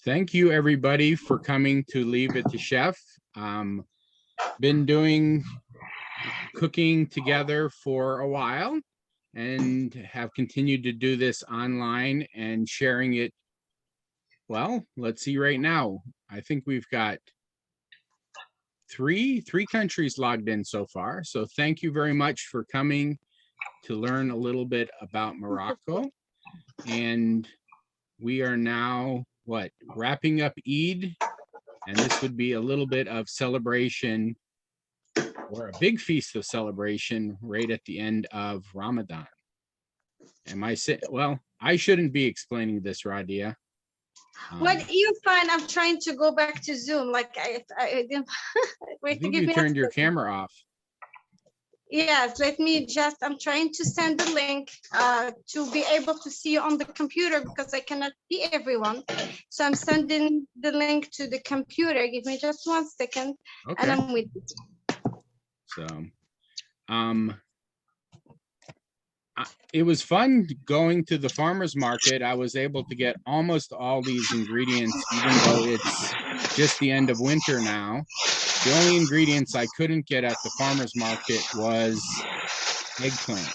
Thank you, everybody, for coming to Leave It to Chef. Been doing cooking together for a while and have continued to do this online and sharing it. Well, let's see right now. I think we've got three countries logged in so far. So thank you very much for coming to learn a little bit about Morocco. And we are now wrapping up Eid, and this would be a little bit of celebration or a big feast of celebration right at the end of Ramadan. Am I saying? Well, I shouldn't be explaining this, Radia. What you find? I'm trying to go back to Zoom. Like I didn't. I think you turned your camera off. Yes, let me just. I'm trying to send the link to be able to see you on the computer because I cannot see everyone. So I'm sending the link to the computer. Give me just 1 second, okay. And I'm with you. So, it was fun going to the farmer's market. I was able to get almost all these ingredients, even though it's just the end of winter now. The only ingredients I couldn't get at the farmer's market was eggplant.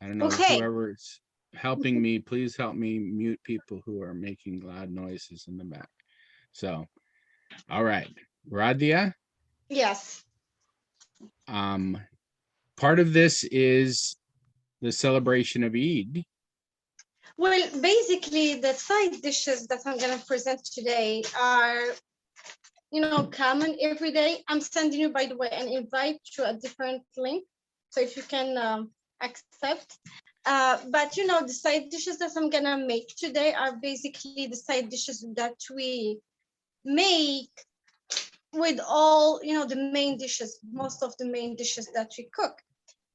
I don't know, whoever's helping me, please help me mute people who are making loud noises in the back. So, all right, Radia? Yes. Part of this is the celebration of Eid. Well, basically, the side dishes that I'm going to present today are, common every day. I'm sending you, by the way, an invite to a different link. So if you can accept. But, the side dishes that I'm going to make today are basically the side dishes that we make with all, the main dishes, most of the main dishes that we cook.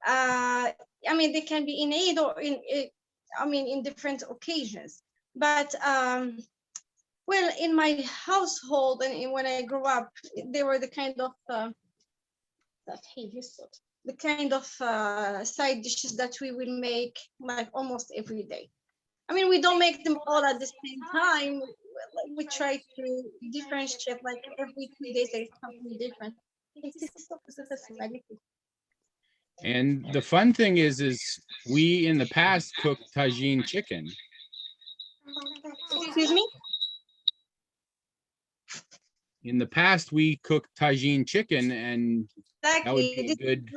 They can be in Eid or in different occasions. But, well, in my household and when I grew up, they were the kind of side dishes that we will make like almost every day. We don't make them all at the same time. We try to differentiate, like every 2 days there's something different. And the fun thing is we in the past cooked tajine chicken. Excuse me? In the past, we cooked tajine chicken, and exactly. That would be a good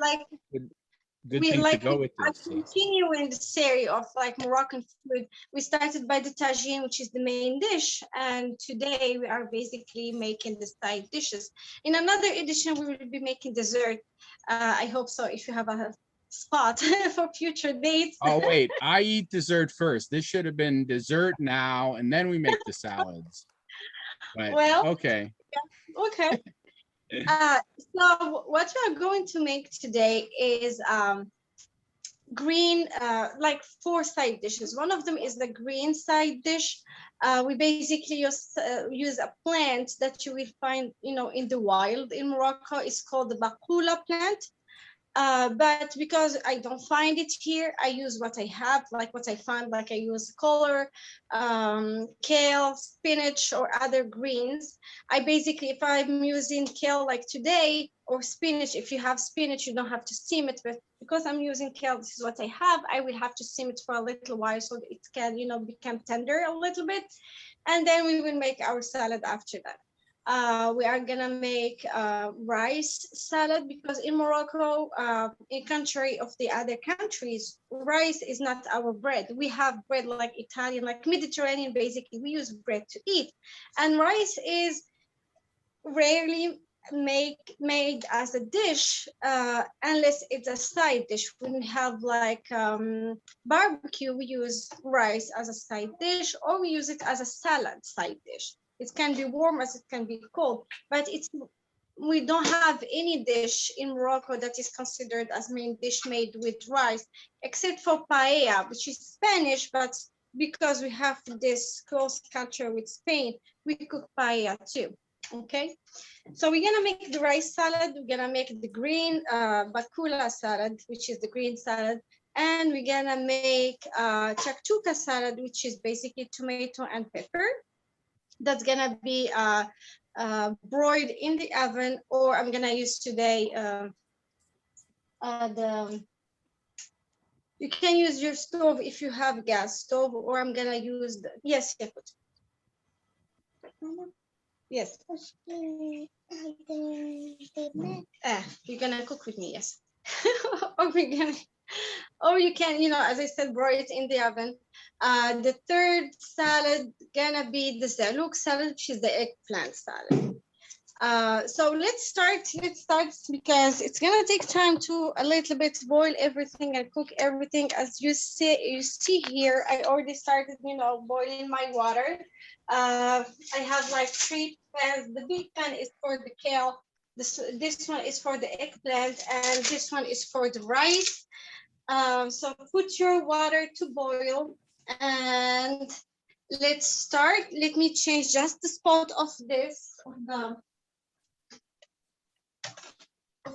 thing to go with this. Continuing the series of like Moroccan food, we started by the tajine, which is the main dish, and today we are basically making the side dishes. In another edition, we will be making dessert. I hope so. If you have a spot for future dates. Oh wait, I eat dessert first. This should have been dessert now, and then we make the salads. But, well, okay. Yeah, okay. So what we are going to make today is green, like 4 side dishes. One of them is the green side dish. We basically use a plant that you will find, in the wild in Morocco. It's called the bakula plant. But because I don't find it here, I use what I have, like what I find, like I use color, kale, spinach, or other greens. If I'm using kale like today, or spinach, if you have spinach, you don't have to steam it, but because I'm using kale, this is what I have, I will have to steam it for a little while so it can, become tender a little bit. And then we will make our salad after that. We are gonna make rice salad because in Morocco, in contrary of the other countries, rice is not our bread. We have bread like Italian, like Mediterranean. Basically, we use bread to eat, and rice is rarely made as a dish unless it's a side dish. When we have like barbecue, we use rice as a side dish, or we use it as a salad side dish. It can be warm as it can be cold, but we don't have any dish in Morocco that is considered as main dish made with rice, except for paella, which is Spanish, but because we have this close culture with Spain, we cook paella too. Okay, so we're gonna make the rice salad. We're gonna make the green bakula salad, which is the green salad, and we're gonna make Taktouka salad, which is basically tomato and pepper. That's gonna be broiled in the oven, or I'm gonna use today the. You can use your stove if you have gas stove, or I'm gonna use the yes, yes. You're gonna cook with me, yes. or we're gonna, or you can, as I said, broil it in the oven. The third salad gonna be the zaalook salad, which is the eggplant salad. So let's start because it's gonna take time to a little bit boil everything and cook everything. As you see here, I already started, boiling my water. I have like 3 pans. The big pan is for the kale. This one is for the eggplant, and this one is for the rice. So put your water to boil, and let's start. Let me change just the spot of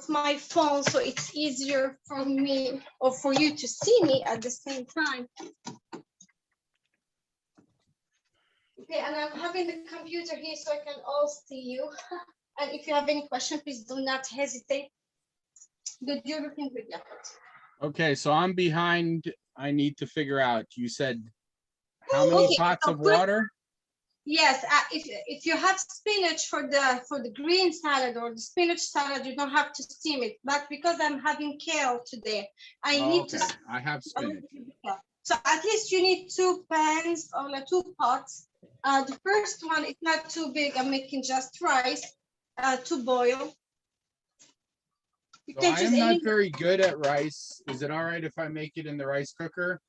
my phone, so it's easier for me or for you to see me at the same time. Okay, and I'm having the computer here so I can all see you. And if you have any question, please do not hesitate. Good, you're looking good, yeah. Okay, so I'm behind. I need to figure out. You said how many pots of water? Yes, if you have spinach for the green salad or the spinach salad, you don't have to steam it. But because I'm having kale today, I need to. I have spinach. So at least you need 2 pans or like 2 pots. The first one is not too big. I'm making just rice to boil. So I am not very good at rice. Is it all right if I make it in the rice cooker?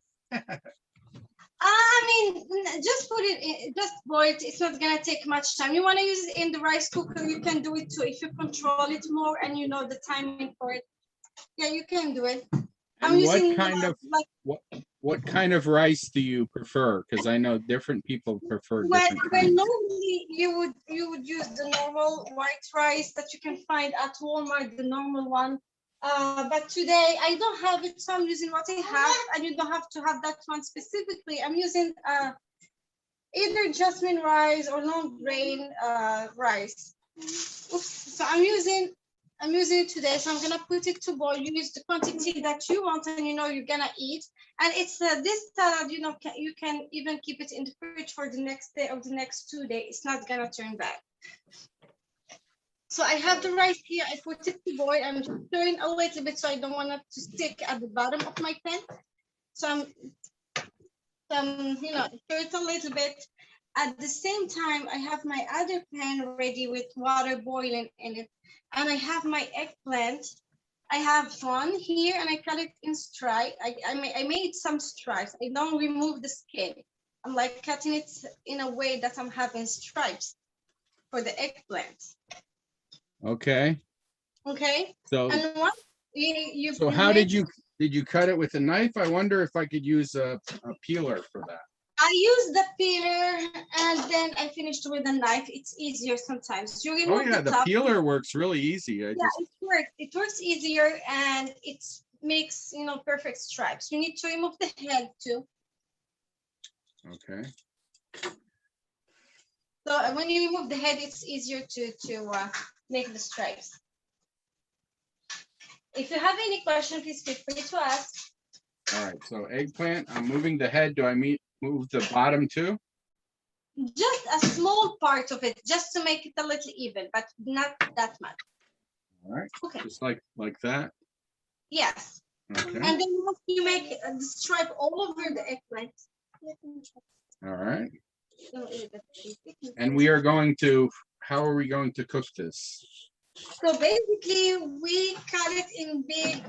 I mean, just put it in, just boil it. It's not gonna take much time. You want to use it in the rice cooker, you can do it too. If you control it more and you know the timing for it, yeah, you can do it. And what kind of rice do you prefer? Because I know different people prefer different kinds. Normally you would use the normal white rice that you can find at Walmart, the normal one. But today I don't have it, so I'm using what I have, and you don't have to have that one specifically. I'm using either jasmine rice or long grain rice. Oops. So I'm using it today, so I'm gonna put it to boil. You use the quantity that you want and you're gonna eat. And it's this salad, you can even keep it in the fridge for the next day or the next 2 days. It's not gonna turn bad. So I have the rice here. I put it to boil. I'm stirring a little bit so I don't want it to stick at the bottom of my pan. So I'm stir it a little bit. At the same time, I have my other pan ready with water boiling in it. And I have my eggplant. I have one here and I cut it in stripes. I made some stripes. I don't remove the skin. I'm like cutting it in a way that I'm having stripes for the eggplant. Okay. Okay. So, and what so how did you cut it with a knife? I wonder if I could use a peeler for that. I use the peeler and then I finished with a knife. It's easier sometimes. You remove the peeler works really easy. It works. It works easier and it makes perfect stripes. You need to remove the head too. Okay. So when you remove the head, it's easier to make the stripes. If you have any question, please feel free to ask. All right. So eggplant. I'm moving the head. Do I move the bottom too? Just a small part of it, just to make it a little even, but not that much. All right. Okay. Just like that? Yes. Okay. And then you make the stripe all over the eggplant. All right. And we are going to, how are we going to cook this? So basically, we cut it in big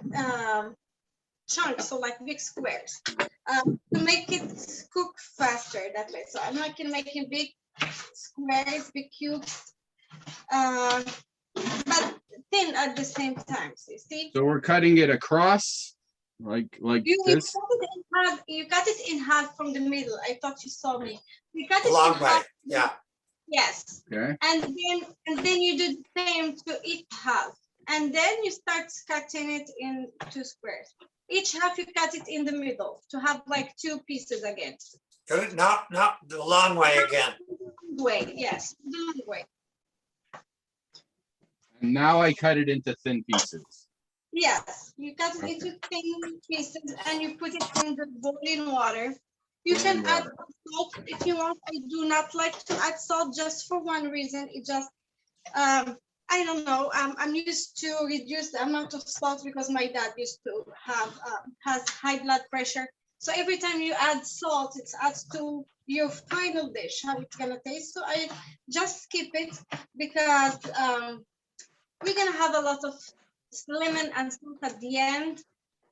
chunks, so like big squares, to make it cook faster that way. So I'm not making big squares, big cubes, but thin at the same time. So you see. So we're cutting it across, like this. You cut it in half from the middle. I thought you saw me. We cut it long in way. half. Yeah. Yes. Okay. And then you do the same to each half. And then you start cutting it in 2 squares. Each half you cut it in the middle to have like 2 pieces again. Good. Not the long way again. Way, yes, the long way. And now I cut it into thin pieces. Yes, you cut it into thin pieces and you put it in the boiling water. You can add salt if you want. I do not like to add salt just for one reason. It just, I don't know. I'm used to reduce the amount of salt because my dad used to have has high blood pressure. So every time you add salt, it adds to your final dish, how it's gonna taste. So I just skip it because we're gonna have a lot of lemon and salt at the end.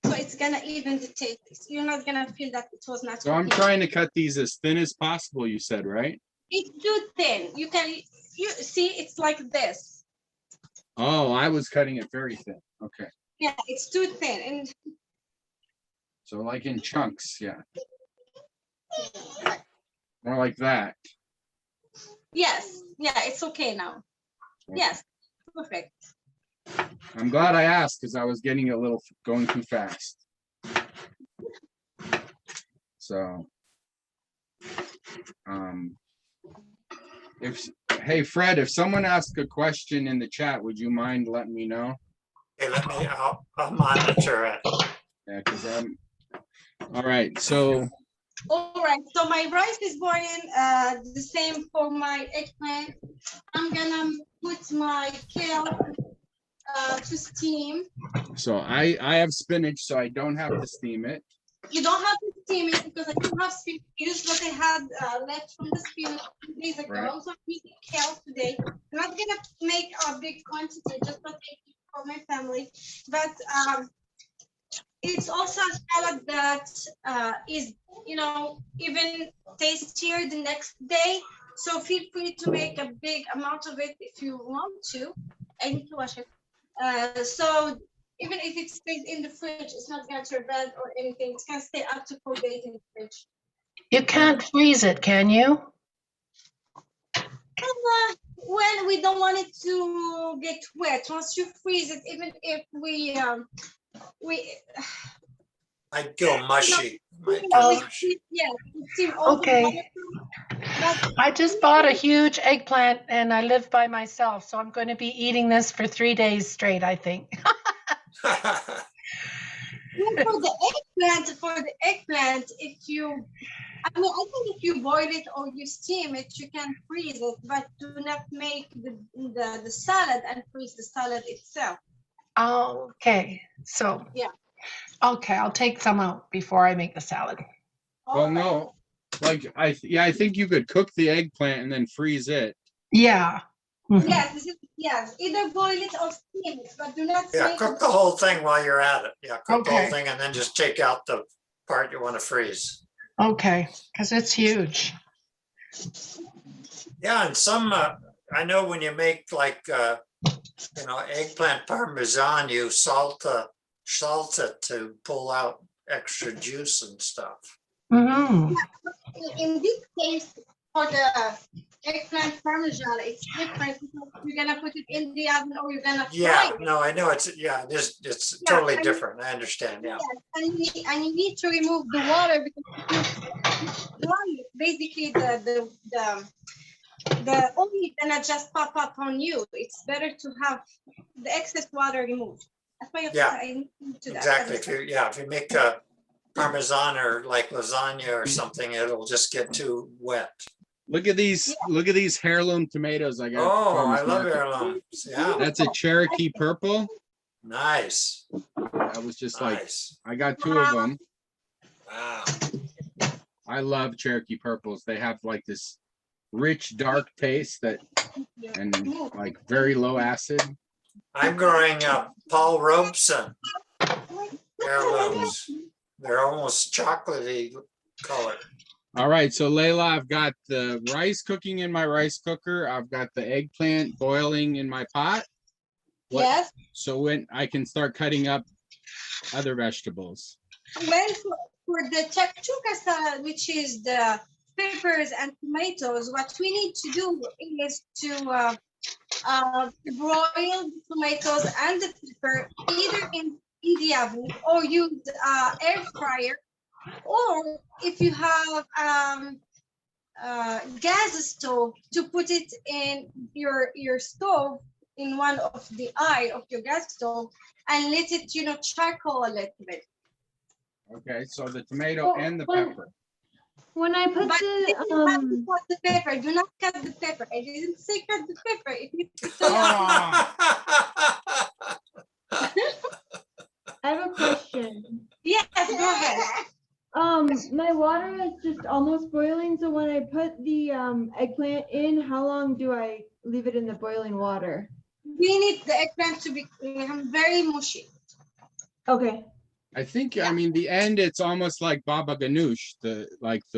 So it's gonna even the taste. You're not gonna feel that it was not. So I'm trying to cut these as thin as possible, you said, right? It's too thin. You see, it's like this. Oh, I was cutting it very thin. Okay. Yeah, it's too thin. And so like in chunks, yeah. More like that. Yes, yeah, it's okay now. Okay. Yes, perfect. I'm glad I asked because I was getting a little going too fast. So, hey Fred, if someone asks a question in the chat, would you mind letting me know? Okay, I'll monitor it. Yeah, because all right. So. All right. So my rice is boiling. The same for my eggplant. I'm gonna put my kale to steam. So I have spinach, so I don't have to steam it. You don't have to steam it because I don't have spinach. I used what I had left from the spinach 2 days ago. Right. So I'm using kale today. I'm not gonna make a big quantity, just what I eat for my family. But it's also a salad that is, you know, even tastier the next day. So feel free to make a big amount of it if you want to. I need to wash it. So even if it stays in the fridge, it's not going to turn bad or anything. It's going to stay up to 4 days in the fridge. You can't freeze it, can you? Well, we don't want it to get wet. Once you freeze it, even if we I'd go mushy. Okay. I just bought a huge eggplant and I live by myself, so I'm going to be eating this for 3 days straight, I think. For the eggplant, if you, I think if you boil it or you steam it, you can freeze it, but do not make the salad and freeze the salad itself. Okay, so yeah. Okay, I'll take some out before I make the salad. Well, no, like I think you could cook the eggplant and then freeze it. Yeah. Yes, yes. Either boil it or steam it, but do not. Yeah, cook the whole thing while you're at it. Yeah, cook the whole thing and then just take out the part you want to freeze. Okay, because it's huge. Yeah, and some I know when you make like eggplant parmesan, you salt it to pull out extra juice and stuff. Mm-hmm. In this case, for the eggplant parmesan, it's different. You're gonna put it in the oven or you're gonna fry it. No, I know it's totally different. I understand. Yeah. Yes, and you need to remove the water because basically the oil is gonna just pop up on you. It's better to have the excess water removed. That's why I need to exactly. If you make a parmesan or like lasagna or something, it'll just get too wet. Look at these heirloom tomatoes I got. Oh, I love heirlooms. Yeah. That's a Cherokee purple. Nice. I was just nice. I got 2 of them. Wow. I love Cherokee purples. They have like this rich, dark taste and like very low acid. I'm growing Paul Robeson heirlooms. They're almost chocolatey color. All right, so Layla, I've got the rice cooking in my rice cooker. I've got the eggplant boiling in my pot. Yes. So when I can start cutting up other vegetables. Well, for the Taktouka salad, which is the peppers and tomatoes, what we need to do is to broil the tomatoes and the pepper either in the oven or use air fryer, or if you have gas stove, to put it in your stove in one of the eye of your gas stove and let it, you know, charcoal a little bit. Okay, so the tomato and the pepper. When I put But you have to the cut the pepper. Do not cut the pepper. I didn't say cut the pepper. If you I have a question. yes, go ahead. My water is just almost boiling, so when I put the eggplant in, how long do I leave it in the boiling water? We need the eggplant to be very mushy. Okay. I think, I mean, the end, it's almost like baba ganoush, the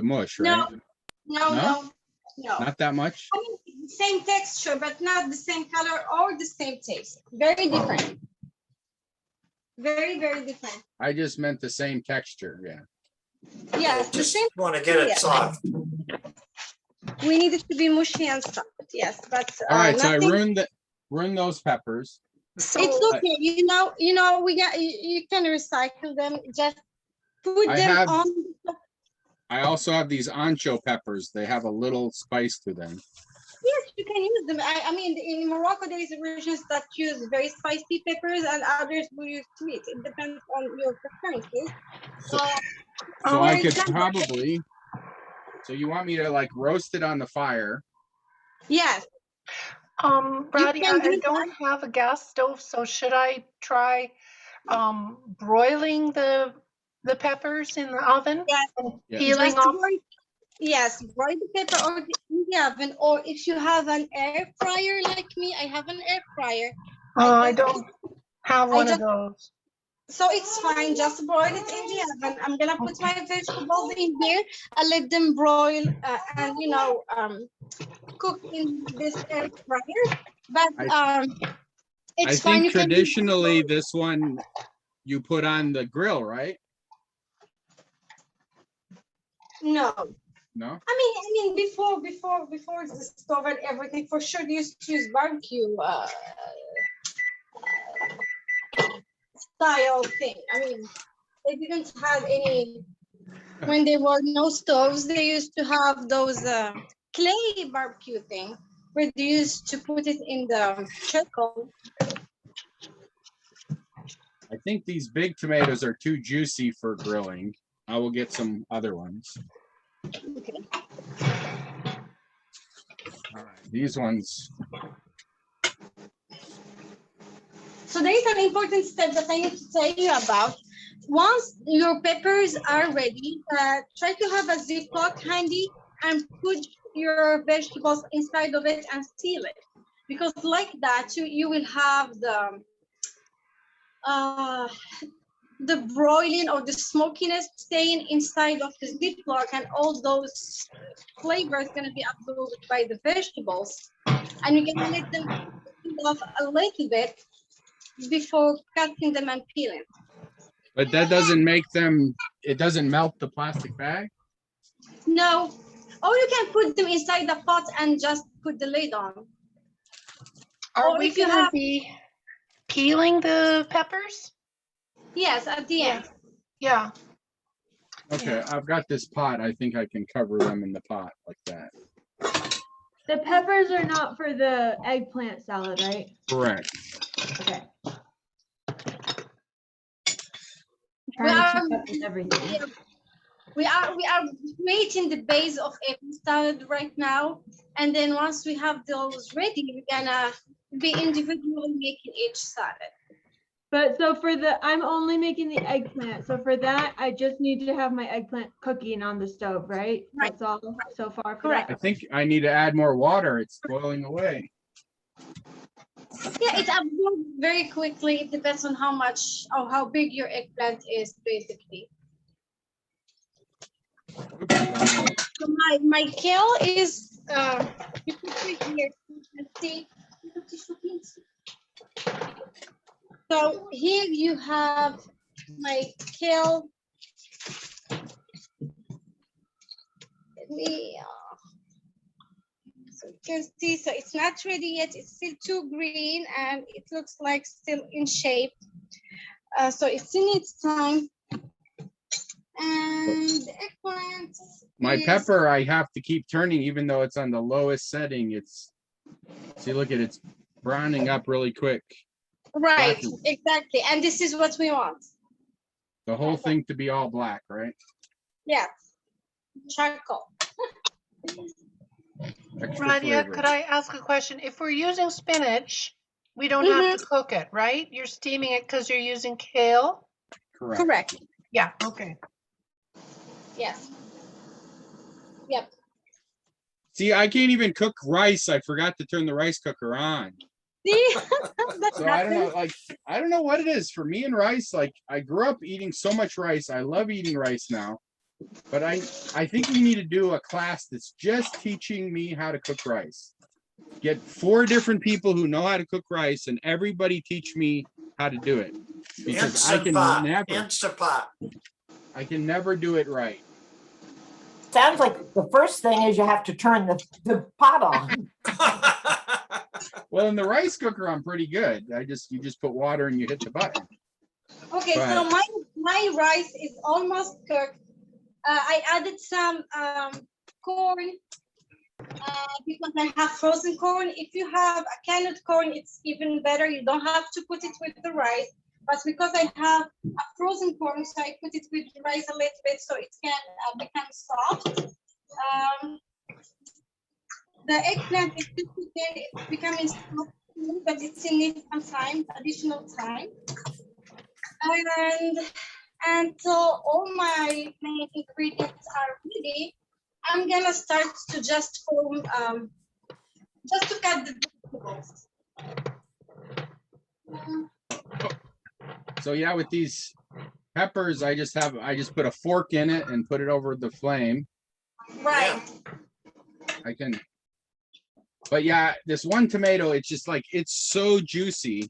mush, right? No. Not that much? I mean, same texture, but not the same color or the same taste. Very different. Very, very different. I just meant the same texture, yeah. Yes, the Just same. want to get it Yeah. soft. We need it to be mushy and soft. Yes, but All right, so I nothing. ruined those peppers. It's okay. You know, we got you can recycle them. Just put I them have- on. I also have these ancho peppers. They have a little spice to them. Yes, you can use them. I mean, in Morocco, there is regions that use very spicy peppers, and others will use sweet. It depends on your preferences. So For I could example- probably, so you want me to like roast it on the fire? Yes. Radia, can do I don't have a gas stove, so should I try broiling the peppers in the oven? Yes. And Yeah. peeling Just off? broil the pepper or in the oven, or if you have an air fryer like me, I have an air fryer. I don't have one of just- those. So it's fine, just broil it in the oven. I'm gonna put my vegetables in here and let them broil and cook in this air fryer. But I it's fine. think You can use- traditionally this one you put on the grill, right? No. No? I mean, before the stove and everything, for sure, they used to use barbecue style thing. I mean, they didn't have any, when there were no stoves, they used to have those clay barbecue thing where they used to put it in the charcoal. I think these big tomatoes are too juicy for grilling. I will get some other ones. Okay. All right, these ones. So there is an important step that I need to tell you about. Once your peppers are ready, try to have a Ziploc handy and put your vegetables inside of it and seal it. Because like that, you will have the broiling or the smokiness staying inside of the Ziploc, and all those flavors going to be absorbed by the vegetables. And you're going to let them cool off a little bit before cutting them and peeling. But that doesn't make them, it doesn't melt the plastic bag? No, or you can put them inside the pot and just put the lid on. Are Or we if you gonna have- be peeling the peppers? Yes, at the end. Yeah. Okay, I've got this pot. I think I can cover them in the pot like that. The peppers are not for the eggplant salad, right? Correct. Okay. We Trying to are, keep up with everything. we are creating the base of eggplant salad right now, and then once we have those ready, we're gonna be individually making each salad. But so for I'm only making the eggplant. So for that, I just need to have my eggplant cooking on the stove, right? Right. That's all so far. For Correct. I think I need to add more water. It's boiling away. Yeah, it absorbs very quickly. It depends on how much or how big your eggplant is, basically. Oops, So my kale is you can see here, you can see. So here you have my kale. let me, so you can see, so it's not ready yet. It's still too green and it looks like still in shape. So it still needs time. And the eggplant. My is- pepper, I have to keep turning even though it's on the lowest setting. It's, see, look at it, it's browning up really quick. Right, blackened. exactly. And this is what we want. The whole thing to be all black, right? Yeah, charcoal. Extra Radia, flavor. could I ask a question? If we're using spinach, we don't have to cook it, right? You're steaming it because you're using kale? Correct. Correct. Yeah, okay. Yes. Yep. See, I can't even cook rice. I forgot to turn the rice cooker on. See, that So I don't know, happens. like, I don't know what it is for me and rice. Like, I grew up eating so much rice. I love eating rice now, but I think we need to do a class that's just teaching me how to cook rice. Get 4 different people who know how to cook rice, and everybody teach me how to do it, because I can Instant pot. I can never do it right. Sounds like the first thing is you have to turn the pot on. Well, in the rice cooker, I'm pretty good. You just put water and you hit the button. Okay, so my rice is almost cooked. I added some corn because I have frozen corn. If you have a canned corn, it's even better. You don't have to put it with the rice. But because I have a frozen corn, so I put it with the rice a little bit so it can become soft. The eggplant is it's becoming soft, but it still needs some time, additional time. And so all my main ingredients are ready. I'm gonna start to just form, just to cut the vegetables. So yeah, with these peppers, I just put a fork in it and put it over the flame. Right. I can, but yeah, this one tomato, it's just like, it's so juicy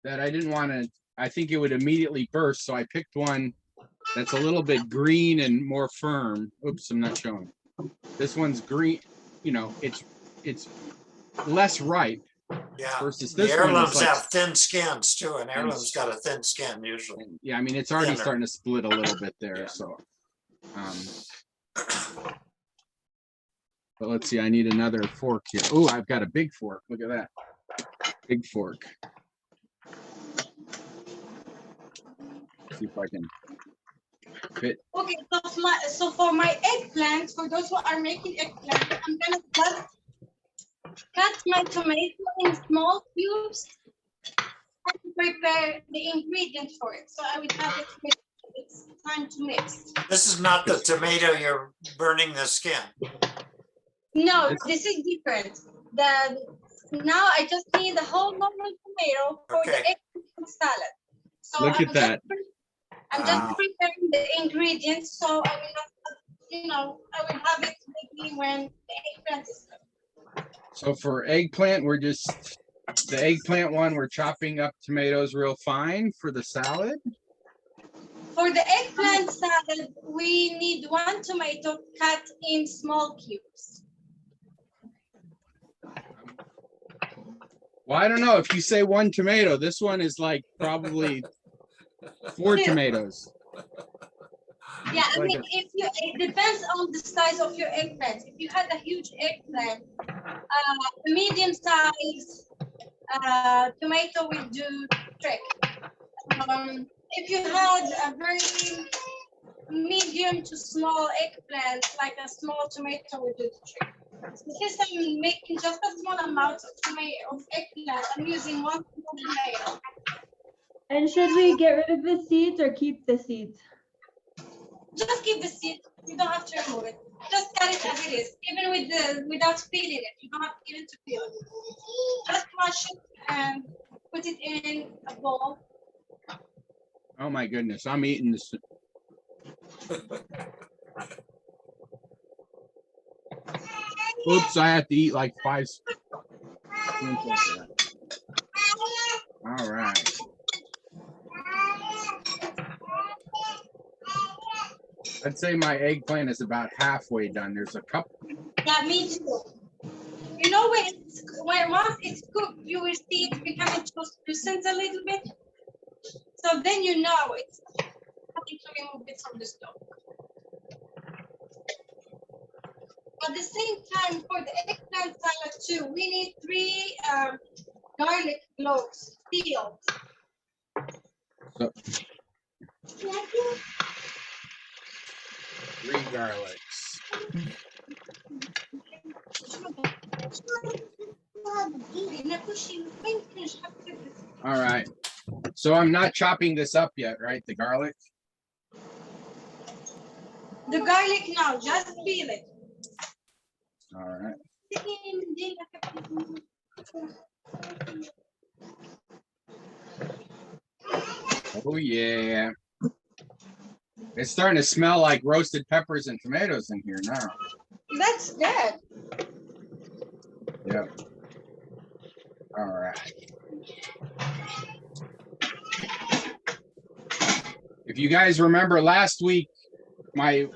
that I didn't want to, I think it would immediately burst. So I picked one that's a little bit green and more firm. Oops, I'm not showing. This one's green, you know, it's less ripe. Yeah, Versus the this one, heirlooms it's like, have thin skins too, and heirloom's got a thin skin usually. yeah, I mean, it's already Thinner. starting to split a little bit there. Yeah. So, but let's see, I need another fork here. Oh, I've got a big fork. Look at that. Big fork. See if I can fit. Okay, so for my eggplant, for those who are making eggplant, I'm gonna cut my tomato in small cubes and prepare the ingredient for it. So I will have it mixed. It's time to mix. This is not the tomato you're burning the skin. No, this is different. Now I just need the whole normal tomato for the Okay. eggplant salad. So Look at that. I'm just preparing the ingredients, so I will not, you know, I will have it maybe when the eggplant is cooked. So for eggplant, the eggplant one, we're chopping up tomatoes real fine for the salad. For the eggplant salad, we need 1 tomato cut in small cubes. Well, I don't know, if you say 1 tomato, this one is like probably 4 tomatoes. Yeah, I Like mean, it depends on the size of your eggplant. If you had a huge eggplant, medium size tomato will do the trick. If you had a very medium to small eggplant, like a small tomato will do the trick. So since I'm making just a small amount of eggplant, I'm using 1 small tomato. And should we get rid of the seeds or keep the seeds? Just keep the seed. You don't have to remove it. Just cut it as it is, even without peeling it. You don't have even to peel it. Just wash it and put it in a bowl. Oh my goodness, I'm eating this. Oops, I have to eat like 5 spoons like that. All right. I'd say my eggplant is about halfway done. There's a couple. Yeah, me too. You know, when once it's cooked, you will see it becoming translucent a little bit. So then you know it's having to remove it from the stove. At the same time, for the eggplant salad too, we need 3 garlic cloves peeled. So, 3 garlics. All right. So I'm not chopping this up yet, right? The garlic? The garlic now, just peel it. All right. Oh, yeah. It's starting to smell like roasted peppers and tomatoes in here now. That's good. Yep. All right. If you guys remember last week, my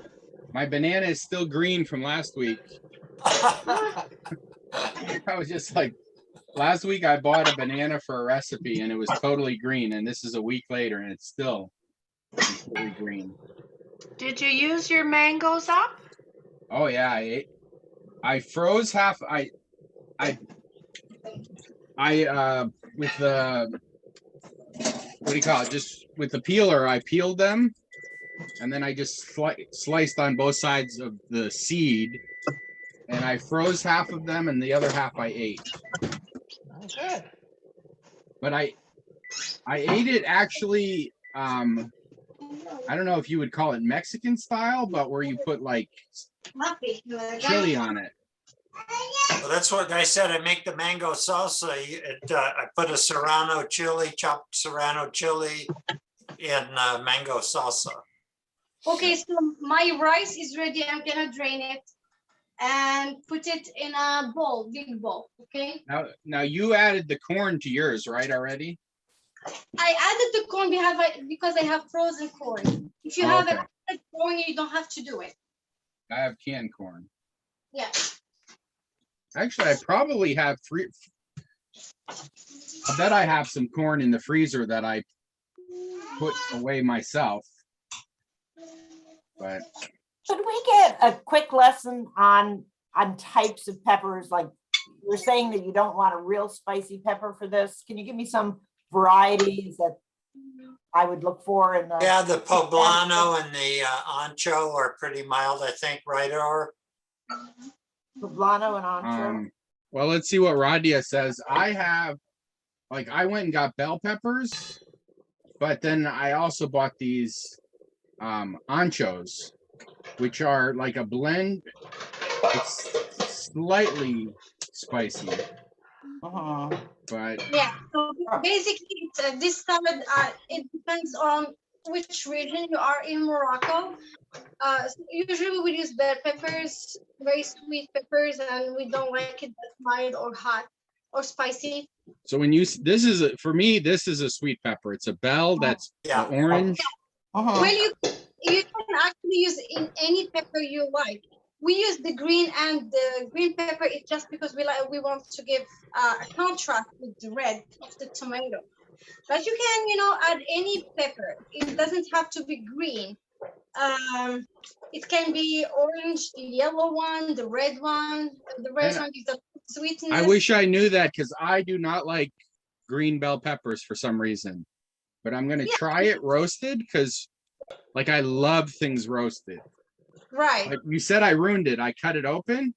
banana is still green from last week. I was just like, last week I bought a banana for a recipe and it was totally green, and this is a week later and it's still completely green. Did you use your mangoes up? Oh yeah, I froze half. With the, what do you call it? Just with the peeler, I peeled them, and then I just sliced on both sides of the seed, and I froze half of them, and the other half I ate. Oh, good. But I ate it actually. I don't know if you would call it Mexican style, but where you put like chili on it. Well, that's what I said. I make the mango salsa. I put a serrano chili, chopped serrano chili in mango salsa. Okay, so my rice is ready. I'm gonna drain it and put it in a bowl, big bowl. Okay. Now you added the corn to yours, right? Already. I added the corn because I have frozen corn. If you have a corn, you don't have to do it. I have canned corn. Yeah. Actually, I probably have 3. I bet I have some corn in the freezer that I put away myself. But Could we get a quick lesson on types of peppers? Like you're saying that you don't want a real spicy pepper for this. Can you give me some varieties that I would look for? In the the poblano and the ancho are pretty mild, I think, right? Or poblano and ancho. well, let's see what Radia says. I went and got bell peppers, but then I also bought these anchos, which are like a blend. It's slightly spicy. But yeah, so basically this salad, it depends on which region you are in Morocco. So usually we use bell peppers, very sweet peppers, and we don't like it that mild or hot or spicy. So when this is for me, this is a sweet pepper. It's a bell that's orange. Well, you can actually use in any pepper you like. We use the green, and the green pepper is just because we want to give a contrast with the red of the tomato. But you can, add any pepper. It doesn't have to be green. It can be orange, the yellow one, the red one. The red one is the sweetness. I wish I knew that, because I do not like green bell peppers for some reason. But I'm gonna try it roasted, because like I love things roasted. Right. Like you said, I ruined it. I cut it open.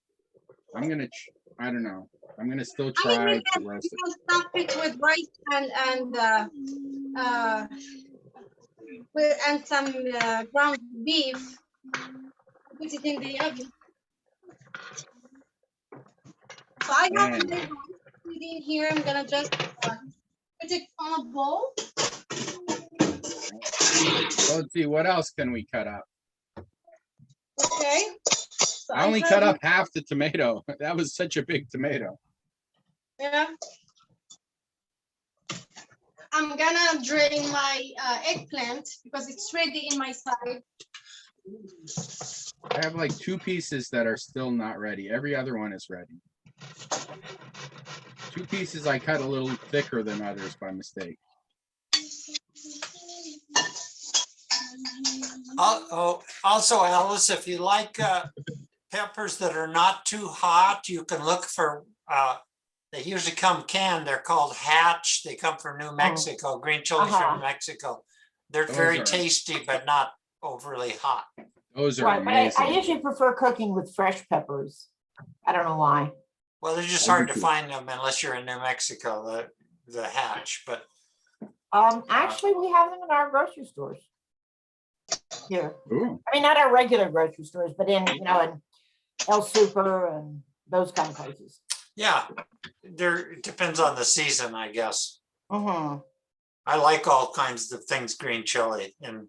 I'm gonna. I don't know. I'm gonna still try to roast it. You can stuff it with rice and some ground beef. Put it in the oven. So I have my rice in here. I'm gonna just put it on a bowl. So let's see, what else can we cut up? Okay. So I only cut up half the tomato. That was such a big tomato. Yeah. I'm gonna drain my eggplant because it's ready in my side. I have like 2 pieces that are still not ready. Every other one is ready. 2 pieces I cut a little thicker than others by mistake. Also, Alice, if you like peppers that are not too hot, you can look for, they usually come canned. They're called Hatch. They come from New Mexico, green chilies from Mexico. They're Those very are- tasty, but not overly hot. Those are Right, but amazing. I usually prefer cooking with fresh peppers. I don't know why. Well, they're just I hard do to too. find them unless you're in New Mexico, the Hatch, but Actually, we have them in our grocery stores here. Ooh, I mean, not our regular grocery stores, but in, in El Super and those kind of places. yeah, it depends on the season, I guess. Mm-hmm. I like all kinds of things green chili. In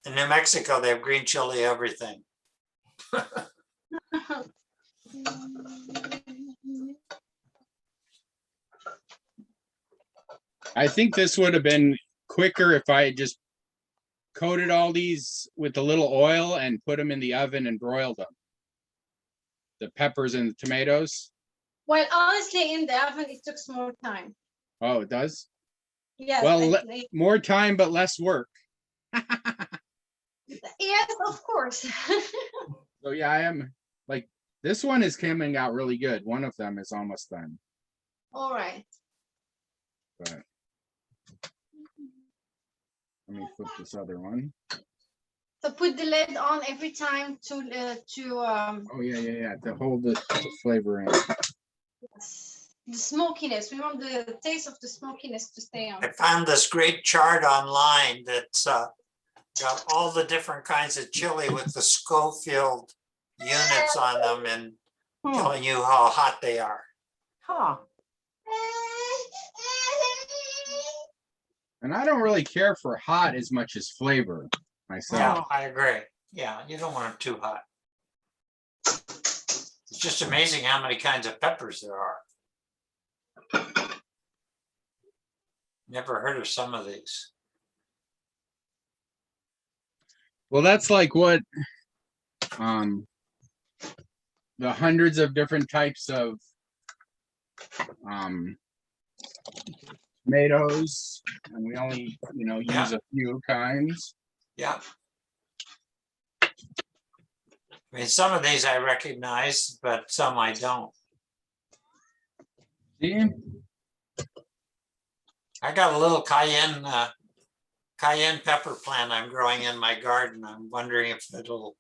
New Mexico, they have green chili everything. I think this would have been quicker if I had just coated all these with a little oil and put them in the oven and broiled them. The peppers and the tomatoes. Well, honestly, in the oven, it took more time. Oh, it does? Yes. Well, more time, but less work. Yes, of course. So yeah, I am like, this one is coming out really good. One of them is almost done. All right. But let me flip this other one. So put the lid on every time to Oh yeah. To hold the flavor in. the smokiness. We want the taste of the smokiness to stay on. I found this great chart online that's got all the different kinds of chili with the Schofield units on them and telling you how hot they are. Huh. And I don't really care for hot as much as flavor myself. Yeah, I agree. Yeah, you don't want them too hot. It's just amazing how many kinds of peppers there are. Never heard of some of these. Well, that's like what the hundreds of different types of tomatoes, and we only use a few kinds. Yeah. I mean, some of these I recognize, but some I don't. See? I got a little cayenne pepper plant I'm growing in my garden. I'm wondering if it'll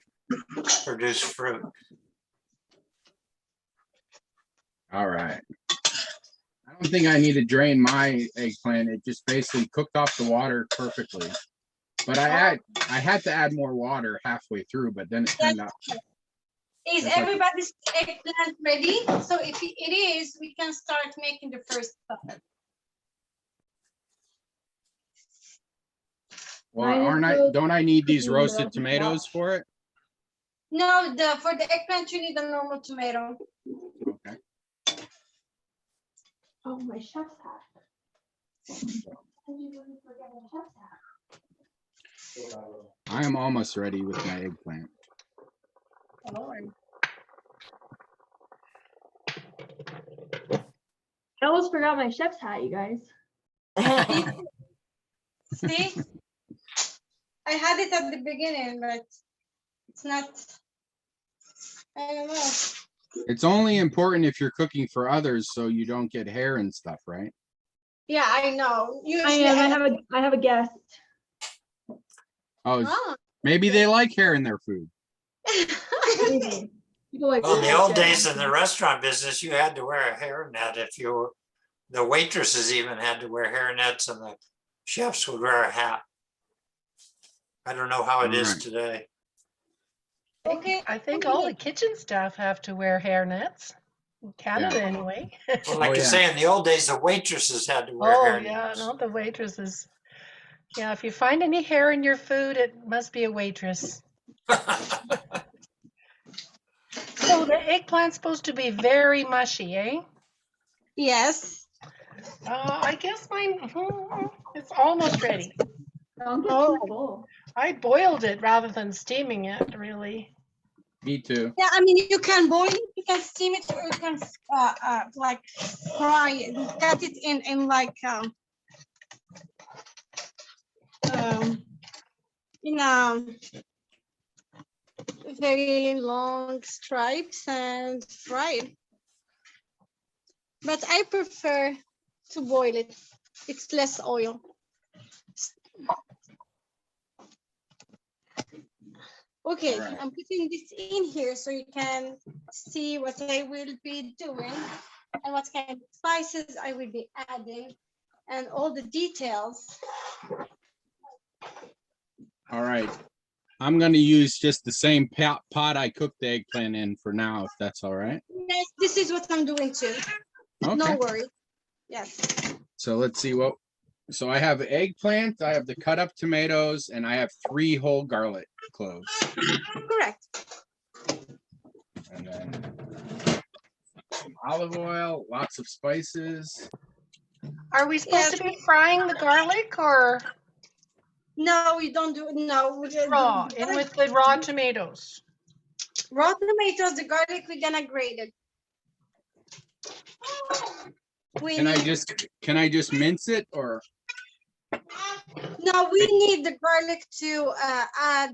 produce fruit. All right. I don't think I need to drain my eggplant. It just basically cooked off the water perfectly. But I had to add more water halfway through, but then it turned out. Is everybody's eggplant ready? So if it is, we can start making the first salad. Well, don't I need these roasted tomatoes for it? No, for the eggplant, you need a normal tomato. Okay. Oh, my chef's hat. I am almost ready with my eggplant. I almost forgot my chef's hat, you guys. See? I had it at the beginning, but it's not, I don't know. It's only important if you're cooking for others so you don't get hair and stuff, right? Yeah, I know. I Usually am. I have a guest. Oh, maybe they like hair in their food. Maybe. People like, Well, in the old days in the restaurant business, you had to wear a hairnet if you were, the waitresses even had to wear hairnets and the chefs would wear a hat. I don't know how it is Alright. today. Okay. I think all the kitchen staff have to wear hairnets. In Canada, Yeah. anyway. Well, like Oh, you yeah. say, in the old days, the waitresses had to wear Oh, hairnets. yeah, not the waitresses. Yeah, if you find any hair in your food, it must be a waitress. So the eggplant's supposed to be very mushy, eh? Yes. I guess mine, it's almost ready. Don't get Oh. too full. I boiled it rather than steaming it, really. Me too. Yeah, I mean, you can boil it, you can steam it, or you can like fry it, cut it in like in very long stripes and fry it. But I prefer to boil it. It's less oil. Okay, All right. I'm putting this in here so you can see what I will be doing and what kind of spices I will be adding and all the details. All right. I'm going to use just the same pot I cooked the eggplant in for now, if that's all right. Yes, this is what I'm doing too. Okay. No worries. Yes. So let's see what. So I have eggplant, I have the cut up tomatoes, and I have 3 whole garlic cloves. Correct. And then some olive oil, lots of spices. Are we supposed to be frying the garlic or No, we don't do it. No, we just raw, in with the raw tomatoes? raw tomatoes, the garlic, we're gonna grate it. We Can I need- just mince it, or? No, we need the garlic to add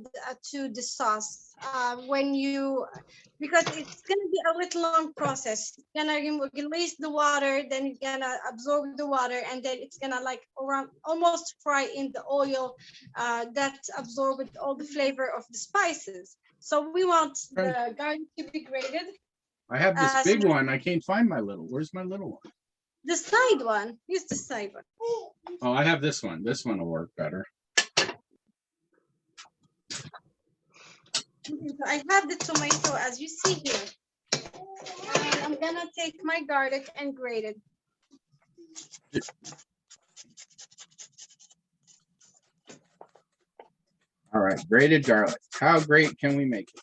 to the sauce when you, because it's gonna be a little long process. You're gonna release the water, then it's gonna absorb the water, and then it's gonna like around almost fry in the oil that absorbed all the flavor of the spices. So we want the garlic to be grated. I have this big one. I can't find my little. Where's my little one? The side one, use the side one. Oh, I have this one. This one will work better. Okay, so I have the tomato as you see here. And I'm gonna take my garlic and grate it. All right, grated garlic. How great can we make it?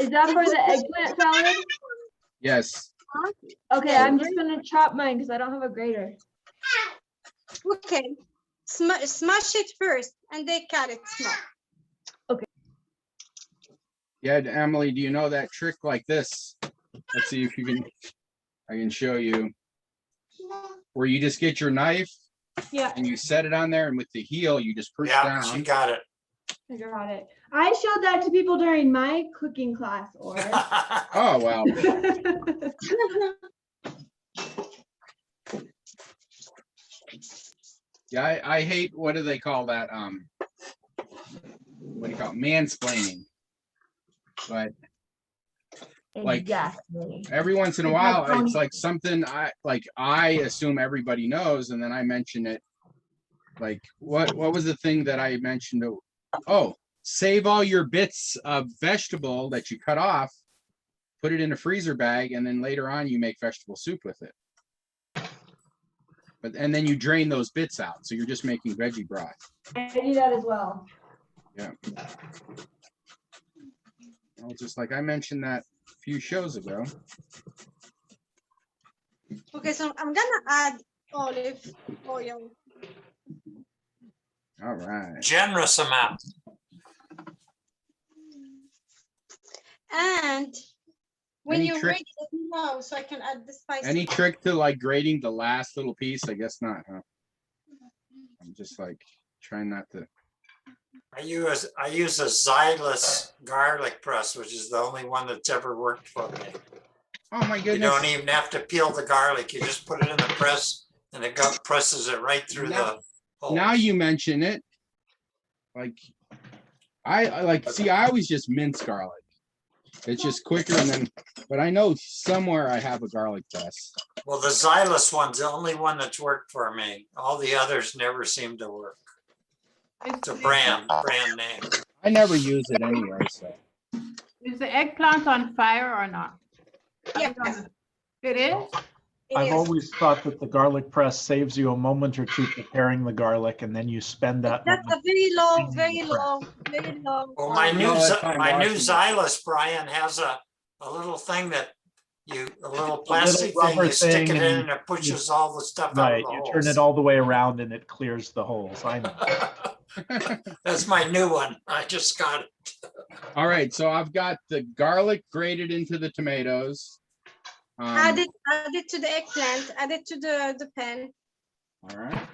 Is that for the eggplant salad? Yes. Okay, I'm just gonna chop mine because I don't have a grater. Okay, smash it first and then cut it small. Yeah, Emily, do you know that trick like this? Let's see if you can, I can show you. Where you just get your knife Yeah, and you set it on there, and with the heel, you just push Yeah, she down. got it. I got it. I showed that to people during my cooking class, or. Oh, well, yeah, I hate, what do they call that? What do you call it? Mansplaining. But like, Exactly. every once in a It's while, like Tony- it's like something I assume everybody knows, and then I mention it. Like, what was the thing that I mentioned? Oh, save all your bits of vegetable that you cut off, put it in a freezer bag, and then later on you make vegetable soup with it. And then you drain those bits out, so you're just making veggie broth. I do that as well. Well, just like I mentioned that a few shows ago. Okay, so I'm gonna add olive oil. All right. Generous amount. And when Any you're trick- ready, let me know so I can add the spices. Any trick to like grating the last little piece? I guess not, huh? I'm just like trying not to. I use a Xylus garlic press, which is the only one that's ever worked for me. Oh my You goodness. don't even have to peel the garlic. You just put it in the press and it presses it right through the hole. Now you mention it. Like I like, see, I always just mince garlic. It's just quicker, and then, but I know somewhere I have a garlic press. Well, the Xylus one's the only one that's worked for me. All the others never seem to work. It's a brand name. I never use it anyway, so. Is the eggplant on fire or not? Yes, It is? it I've is. always thought that the garlic press saves you a moment or two preparing the garlic, and then you spend that That's a moment. very low, very low, very low. Well, my new all that time watching it. Xylus, Brian, has a little thing that a little plastic thing, rubber you stick thing it in and and it pushes all the stuff out Right, of the you holes. turn it all the way around and it clears the holes. I know. That's my new one. I just got it. All right, so I've got the garlic grated into the tomatoes. Add it to the eggplant, add it to the pan. All right.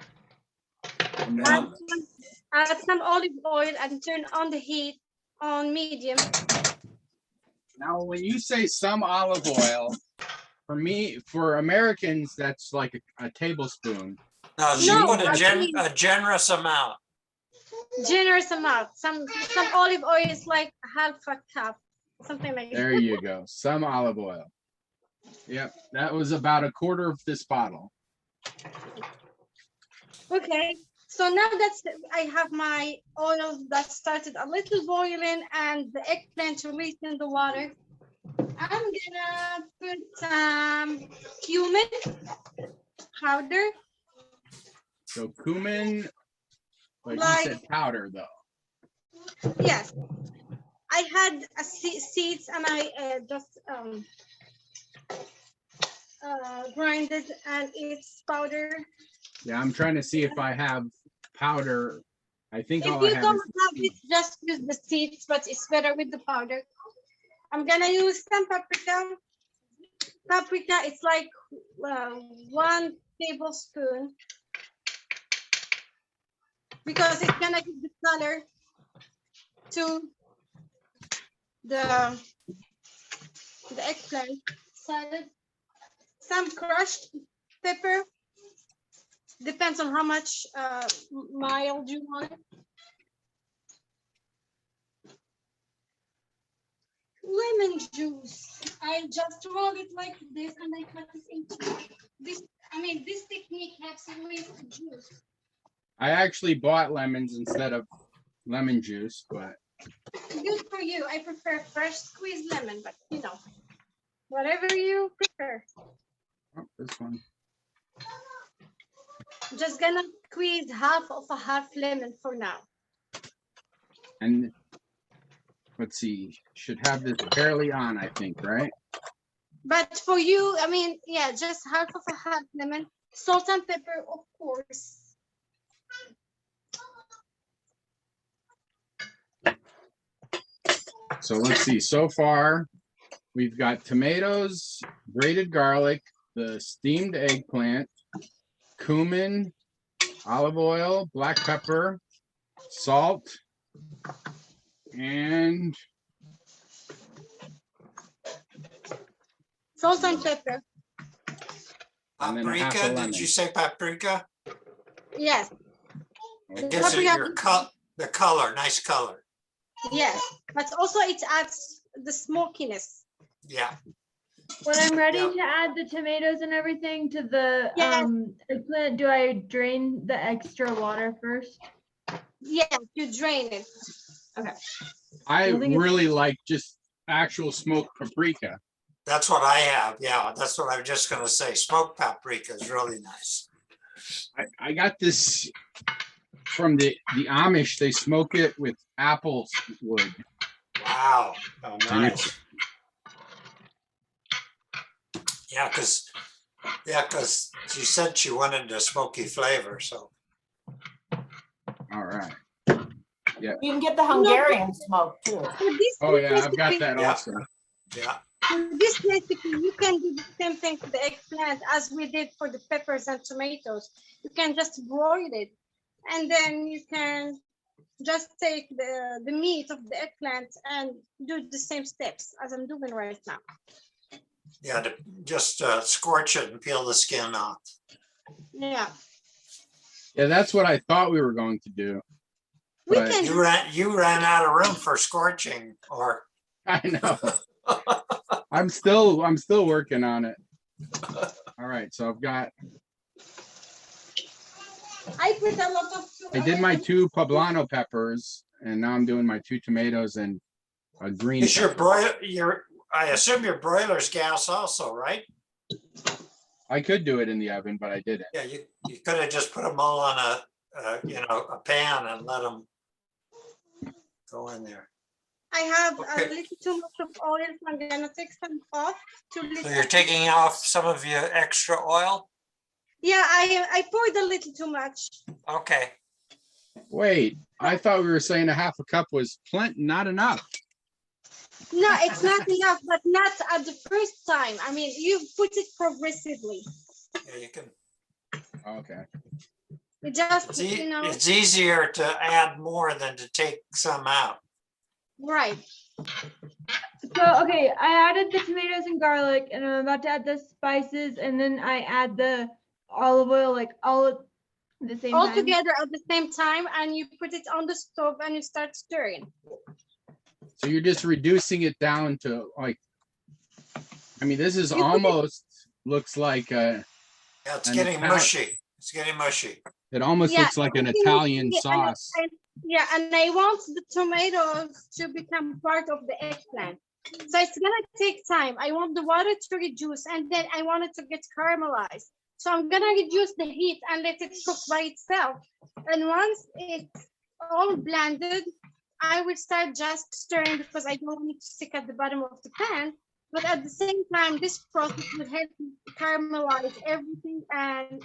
And Yeah. then- Add some olive oil and turn on the heat on medium. now, when you say some olive oil, for Americans, that's like a tablespoon. No, she No, put I mean- a generous amount. Generous amount. Some olive oil is like half a cup, something like There that. you go. Some olive oil. Yep, that was about a quarter of this bottle. Okay, so now that's I have my oil that started a little boiling and the eggplant released in the water. I'm gonna put some cumin powder. So cumin, but Like- you said powder though. Yes, I had seeds and I just grinded and it's powder. Yeah, I'm trying to see if I have powder. I think If all I you have don't is have it, just use the seeds, but it's better with the powder. I'm gonna use some paprika. Paprika, it's like 1 tablespoon because it's gonna give the color to the eggplant salad. Some crushed pepper. Depends on how much mild you want. Lemon juice. I just roll it like this and I cut it into this. I mean, this technique helps you with the juice. I actually bought lemons instead of lemon juice, but Good for you. I prefer fresh squeezed lemon, but you know, whatever you prefer. oh, this one. Just gonna squeeze half of a half lemon for now. And let's see, should have this fairly on, I think, right? But for you, I mean, yeah, just half of a half lemon. Salt and pepper, of course. So let's see, so far, we've got tomatoes, grated garlic, the steamed eggplant, cumin, olive oil, black pepper, salt, and Salt and pepper. And then a half a Paprika, lemon. did you say paprika? Yes, It gives it the color, nice color. yes. But also it adds the smokiness. Yeah. When I'm ready Yeah. to add the tomatoes and everything to the Yes. eggplant, do I drain the extra water first? Yeah, you drain it. I I think it's- really like just actual smoked paprika. That's what I have. Yeah, that's what I was just gonna say. Smoked paprika is really nice. I got this from the Amish. They smoke it with apple wood. Wow. Oh, And nice. it's, Yeah, because she said she wanted a smoky flavor, so. all right. You can get the Hungarian smoke too. For this Oh yeah, I've got recipe- that Yeah. also. Yeah, for this recipe, you can do the same thing for the eggplant as we did for the peppers and tomatoes. You can just broil it, and then you can just take the meat of the eggplant and do the same steps as I'm doing right now. yeah, just scorch it and peel the skin off. Yeah, Yeah, that's what I thought we were going to do. we But- can. You ran out of room for scorching, or I know. I'm still working on it. All right, so I've got. I put a lot of. I did my 2 poblano peppers, and now I'm doing my 2 tomatoes and a green. is your pepper. I assume your broiler's gas also, right? I could do it in the oven, but I didn't. Yeah, you could have just put them all on a pan and let them go in there. I have Okay. a little too much of oil, so I'm gonna take some off. So you're taking off some of your extra oil? Yeah, I poured a little too much. Okay, Wait, I thought we were saying a half a cup was plenty, not enough. No, it's not enough, but not at the first time. I mean, you put it progressively. Yeah, you can, Okay. You just, it's easier to add more than to take some out. right. So, okay, I added the tomatoes and garlic, and I'm about to add the spices, and then I add the olive oil, like all at the same All time. together at the same time, and you put it on the stove and you start stirring. So you're just reducing it down to like, I mean, this is You put it- almost looks like Yeah, it's An getting Italian- mushy. It's getting mushy. it almost Yeah, looks like an everything is- Italian yeah, sauce. Yeah, and I want the tomatoes to become part of the eggplant. So it's gonna take time. I want the water to reduce, and then I want it to get caramelized. So I'm gonna reduce the heat and let it cook by itself. And once it's all blended, I will start just stirring because I don't want it to stick at the bottom of the pan. But at the same time, this process will help me caramelize everything and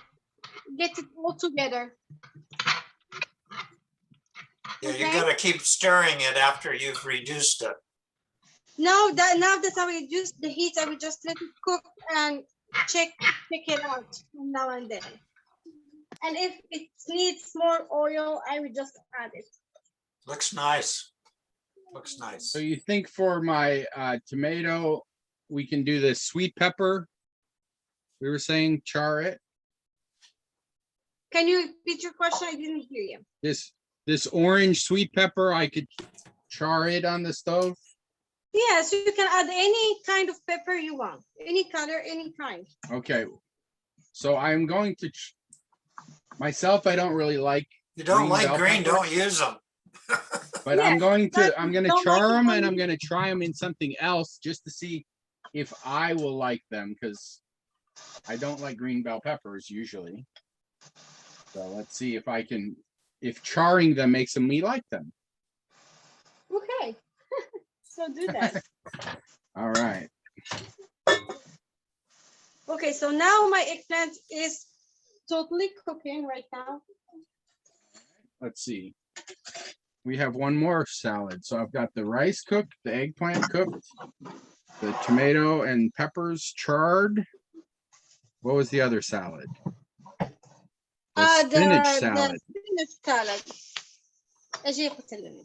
get it all together. Yeah, you Okay. gotta keep stirring it after you've reduced it. Now that I reduced the heat, I will just let it cook and check it out from now and then. And if it needs more oil, I will just add it. Looks nice. Looks nice. So you think for my tomato, we can do the sweet pepper? We were saying char it. Can you repeat your question? I didn't hear you. This orange sweet pepper, I could char it on the stove. Yes, you can add any kind of pepper you want, any color, any kind. Okay. So I'm going to myself, I don't really like, You don't green like bell green, pepper. don't use them. but Yeah, I'm going to but don't char like them it and when I'm you- gonna try them in something else just to see if I will like them, because I don't like green bell peppers usually. So let's see if I can, if charring them makes me like them. Okay. So do that. All right. Okay, so now my eggplant is totally cooking right now. Let's see. We have one more salad. So I've got the rice cooked, the eggplant cooked, the tomato and peppers charred. What was the other salad? The spinach salad. The spinach salad. أجي أحط لنا.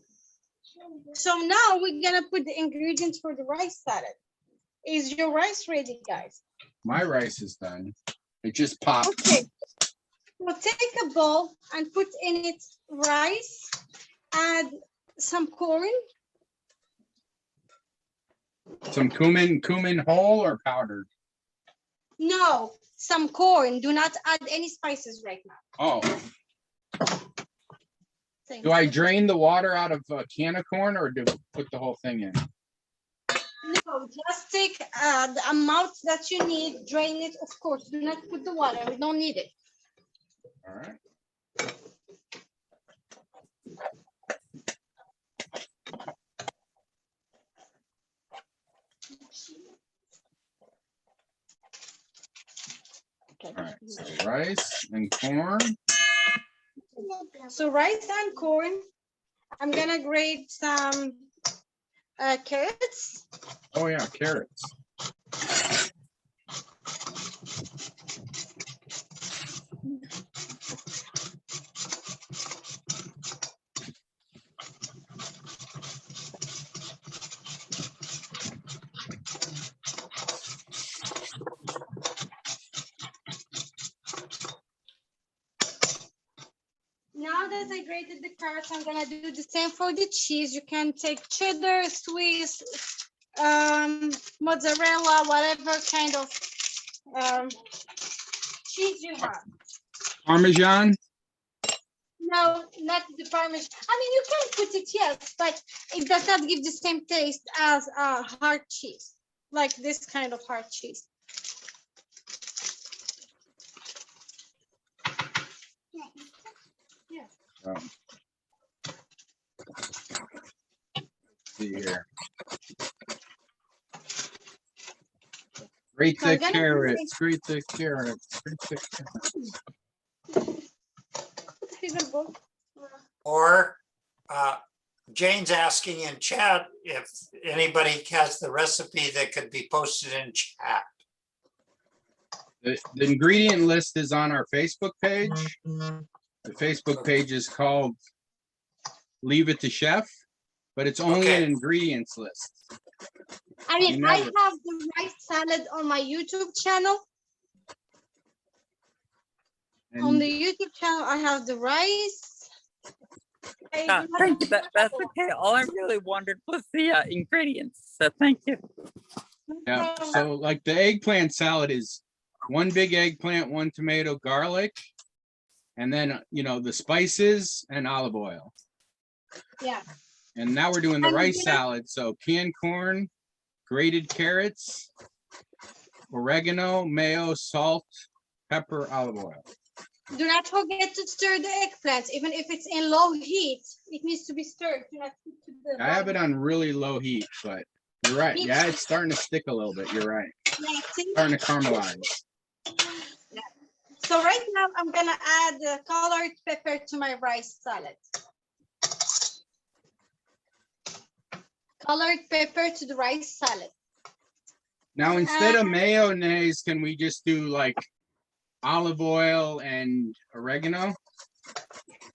So now we're gonna put the ingredients for the rice salad. Is your rice ready, guys? My rice is done. It just popped. Okay. So take a bowl and put in it rice, add some corn. Some cumin whole or powdered? No, some corn. Do not add any spices right now. Oh, Thanks. do I drain the water out of a can of corn or do put the whole thing in? No, just take the amount that you need, drain it, of course. Do not put the water. We don't need it. All right. Okay. All right. So rice and corn. So rice and corn. I'm gonna grate some carrots. Oh yeah, carrots. Now that I grated the carrots, I'm gonna do the same for the cheese. You can take cheddar, Swiss, mozzarella, whatever kind of cheese you have. Parmesan. No, not the Parmesan. I mean, you can put it, yes, but it does not give the same taste as hard cheese, like this kind of hard cheese. Oh. See here. Grate So I'm the gonna carrots, grate the carrots, grate the carrots. Or Jane's asking in chat if anybody has the recipe that could be posted in chat. The ingredient list is on our Facebook page. The Facebook page is called Leave It to Chef, but it's only an Okay. ingredients list. I mean, You I never- have the rice salad on my YouTube channel. On And the YouTube channel, I have the rice. I Yeah, do have thank you. the That's okay. All I really wondered was the ingredients. So thank you. yeah, so like the eggplant salad is 1 big eggplant, 1 tomato, garlic, and then, you know, the spices and olive oil. Yeah. And now we're doing the And rice you know- salad. So canned corn, grated carrots, oregano, mayo, salt, pepper, olive oil. Do not forget to stir the eggplant, even if it's in low heat. It needs to be stirred. Do not put to the I have it bottom. on really low heat, but you're right. Yeah, it's starting to stick a little bit. You're right. Yeah, see? Starting to caramelize. So right now, I'm gonna add the colored pepper to my rice salad. Colored pepper to the rice salad. Now, instead of mayonnaise, can we just do like olive oil and oregano?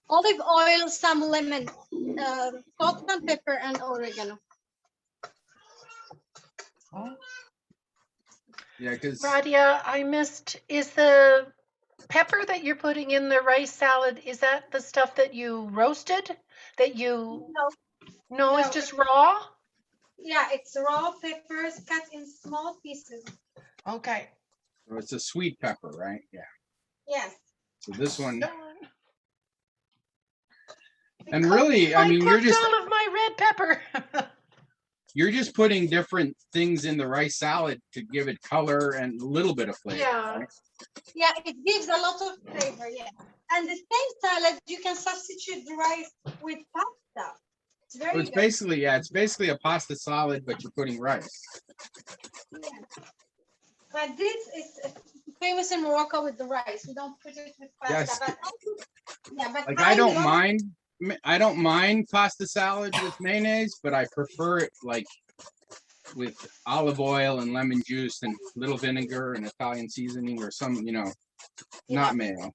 Olive oil, some lemon, salt and pepper, and oregano. Yeah, because Radia, I missed, is the pepper that you're putting in the rice salad, is that the stuff that you roasted? That you, no, it's No. just raw? Yeah, it's raw peppers cut in small pieces. Okay. it's a sweet pepper, right? Yeah. Yes. So this one, Darn. and really, I mean, you're cooked just all of my red pepper. putting different things in the rice salad to give it color and a little bit of flavor. Yeah. Right? Yeah, it gives a lot of flavor. Yeah. And the same salad, you can substitute the rice with pasta. It's very So it's good. basically, yeah, it's basically a pasta salad, but you're putting rice. Yeah. But this is famous in Morocco with the rice. We don't put it with pasta. Yes. But yeah, but Like I don't love- mind pasta salad with mayonnaise, but I prefer it like with olive oil and lemon juice and little vinegar and Italian seasoning or some, you know, not mayo.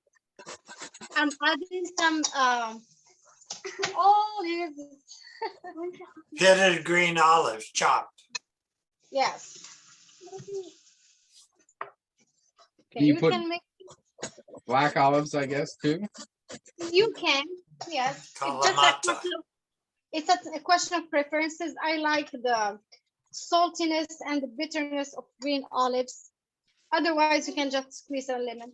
I'm adding some olives. Pitted green olives chopped. Yes. Okay, You you put- can make. Black olives, I guess, too. You can, yes. Kalamata. It's a question of preferences. I like the saltiness and the bitterness of green olives. Otherwise, you can just squeeze a lemon.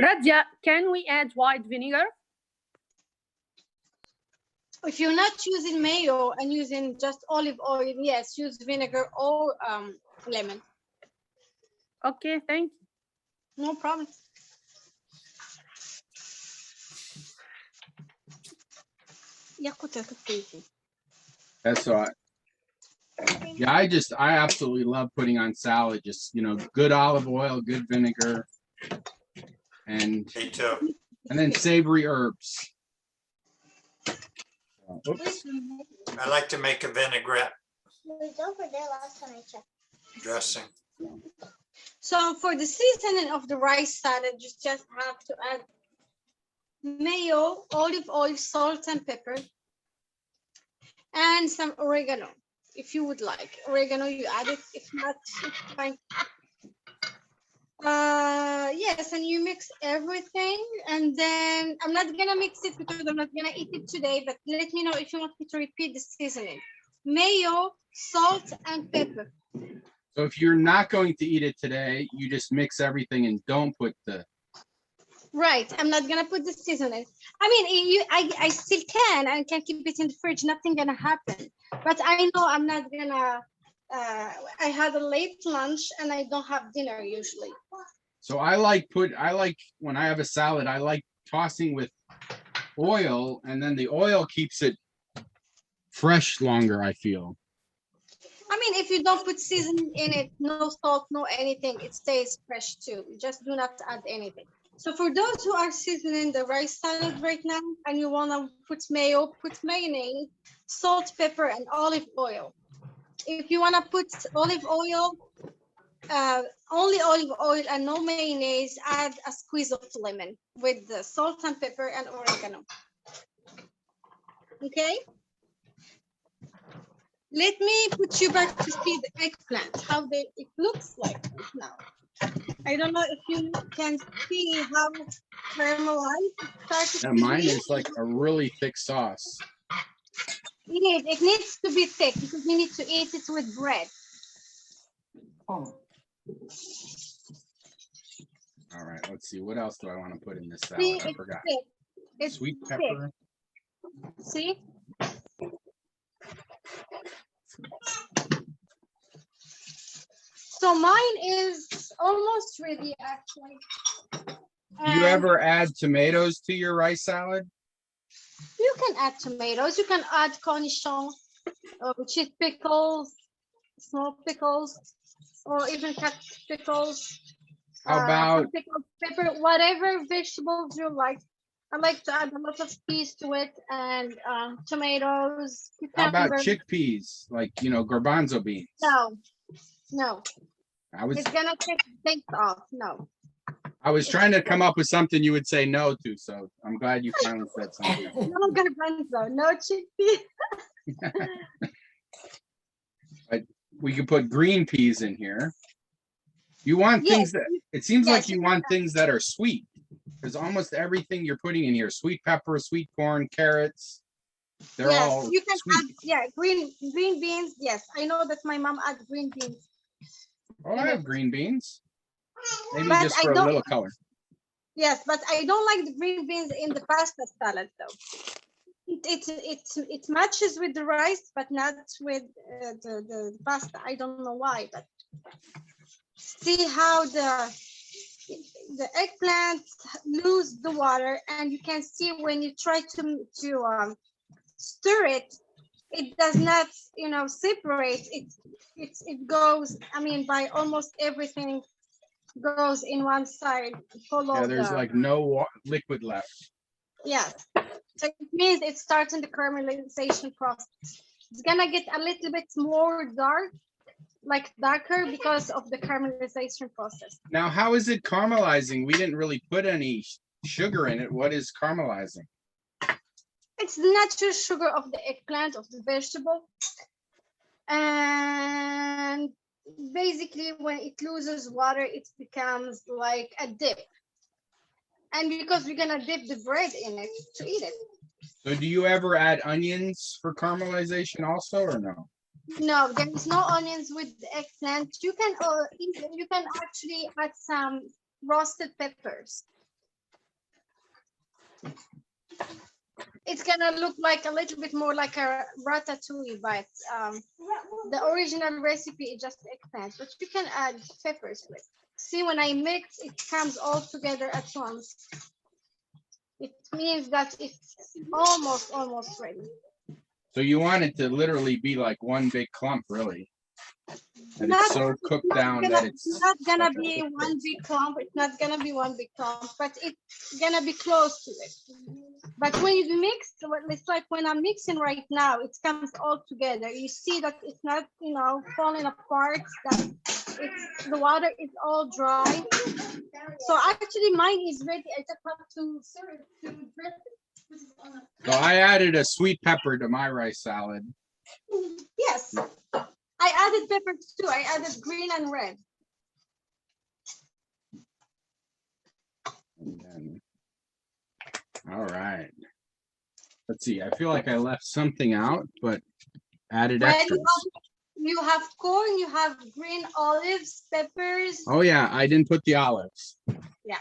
Radia, can we add white vinegar? If you're not using mayo and using just olive oil, yes, use vinegar or lemon. Okay, thank you. No problem. That's what. Yeah, I absolutely love putting on salad. Just, you know, good olive oil, good vinegar, and Me too. then savory herbs. Oops. I like to make a vinaigrette dressing. So for the seasoning of the rice salad, you just have to add mayo, olive oil, salt, and pepper, and some oregano. If you would like oregano, you add it. If not, it's fine. Yes, and you mix everything, and then I'm not gonna mix it because I'm not gonna eat it today, but let me know if you want me to repeat the seasoning. Mayo, salt, and pepper. So if you're not going to eat it today, you just mix everything and don't put the. Right, I'm not gonna put the seasoning. I mean, I still can. I can keep it in the fridge. Nothing gonna happen. But I know I'm not gonna. I had a late lunch and I don't have dinner usually. So I like when I have a salad, I like tossing with oil, and then the oil keeps it fresh longer, I feel. I mean, if you don't put seasoning in it, no salt, no anything, it stays fresh too. Just do not add anything. So for those who are seasoning the rice salad right now and you want to put mayo, put mayonnaise, salt, pepper, and olive oil. If you want to put olive oil, only olive oil and no mayonnaise, add a squeeze of lemon with the salt and pepper and oregano. Okay? Let me put you back to see the eggplant, how it looks like now. I don't know if you can see how caramelized it started Yeah, to mine be. is like a really thick sauce. It needs to be thick because we need to eat it with bread. Oh, All right, let's see. What else do I want to put in this See, salad? I it's forgot. thick. It's Sweet thick. pepper. See? So mine is almost ready, actually. Do you ever add tomatoes to your rice salad? You can add tomatoes. You can add cornichons, which is pickles, small pickles, or even cut pickles. How about some pickled pepper, whatever vegetables you like. I like to add a lot of peas to it and tomatoes. how about cucumber. chickpeas? Like, you know, garbanzo beans. No, I was it's gonna take the taste off. No. trying to come up with something you would say no to, so I'm glad you finally said something. No garbanzo, no chickpea. But we could put green peas in here. You want things that, it seems yes, like you want things that are sweet. Because almost everything you're putting in here, sweet pepper, sweet corn, carrots, they're all you can sweet. add, green beans. Yes, I know that my mom adds green beans. Oh, I have green beans. Maybe But just I for a don't- little color. Yes, but I don't like the green beans in the pasta salad though. It matches with the rice, but not with the pasta. I don't know why, but see how the eggplant lose the water, and you can see when you try to stir it, it does not separate. It goes. I mean, by almost everything goes in one side. Yeah, there's like no liquid left. Yes. So it means it's starting the caramelization process. It's gonna get a little bit more darker because of the caramelization process. Now, how is it caramelizing? We didn't really put any sugar in it. What is caramelizing? It's the natural sugar of the eggplant, of the vegetable. And basically when it loses water, it becomes like a dip. And because we're gonna dip the bread in it to eat it. So do you ever add onions for caramelization also, or no? No, there is no onions with the eggplant. You can actually add some roasted peppers. It's gonna look like a little bit more like a ratatouille, but the original recipe is just eggplant, but you can add peppers with. See, when I mix, it comes all together at once. It means that it's almost ready. So you want it to literally be like one big clump, really. And it's so cooked down that it's not gonna be one big clump. It's not gonna be one big clump, but it's gonna be close to it. But when you mix, it's like when I'm mixing right now, it comes all together. You see that it's not, falling apart. That the water is all dry. So actually, mine is ready. I just have to serve it to dress it. So I added a sweet pepper to my rice salad. Yes, I added peppers too. I added green and red. And then, all right. Let's see. I feel like I left something out, but added extras. You have corn, you have green olives, peppers. Oh yeah, I didn't put the olives. Yeah.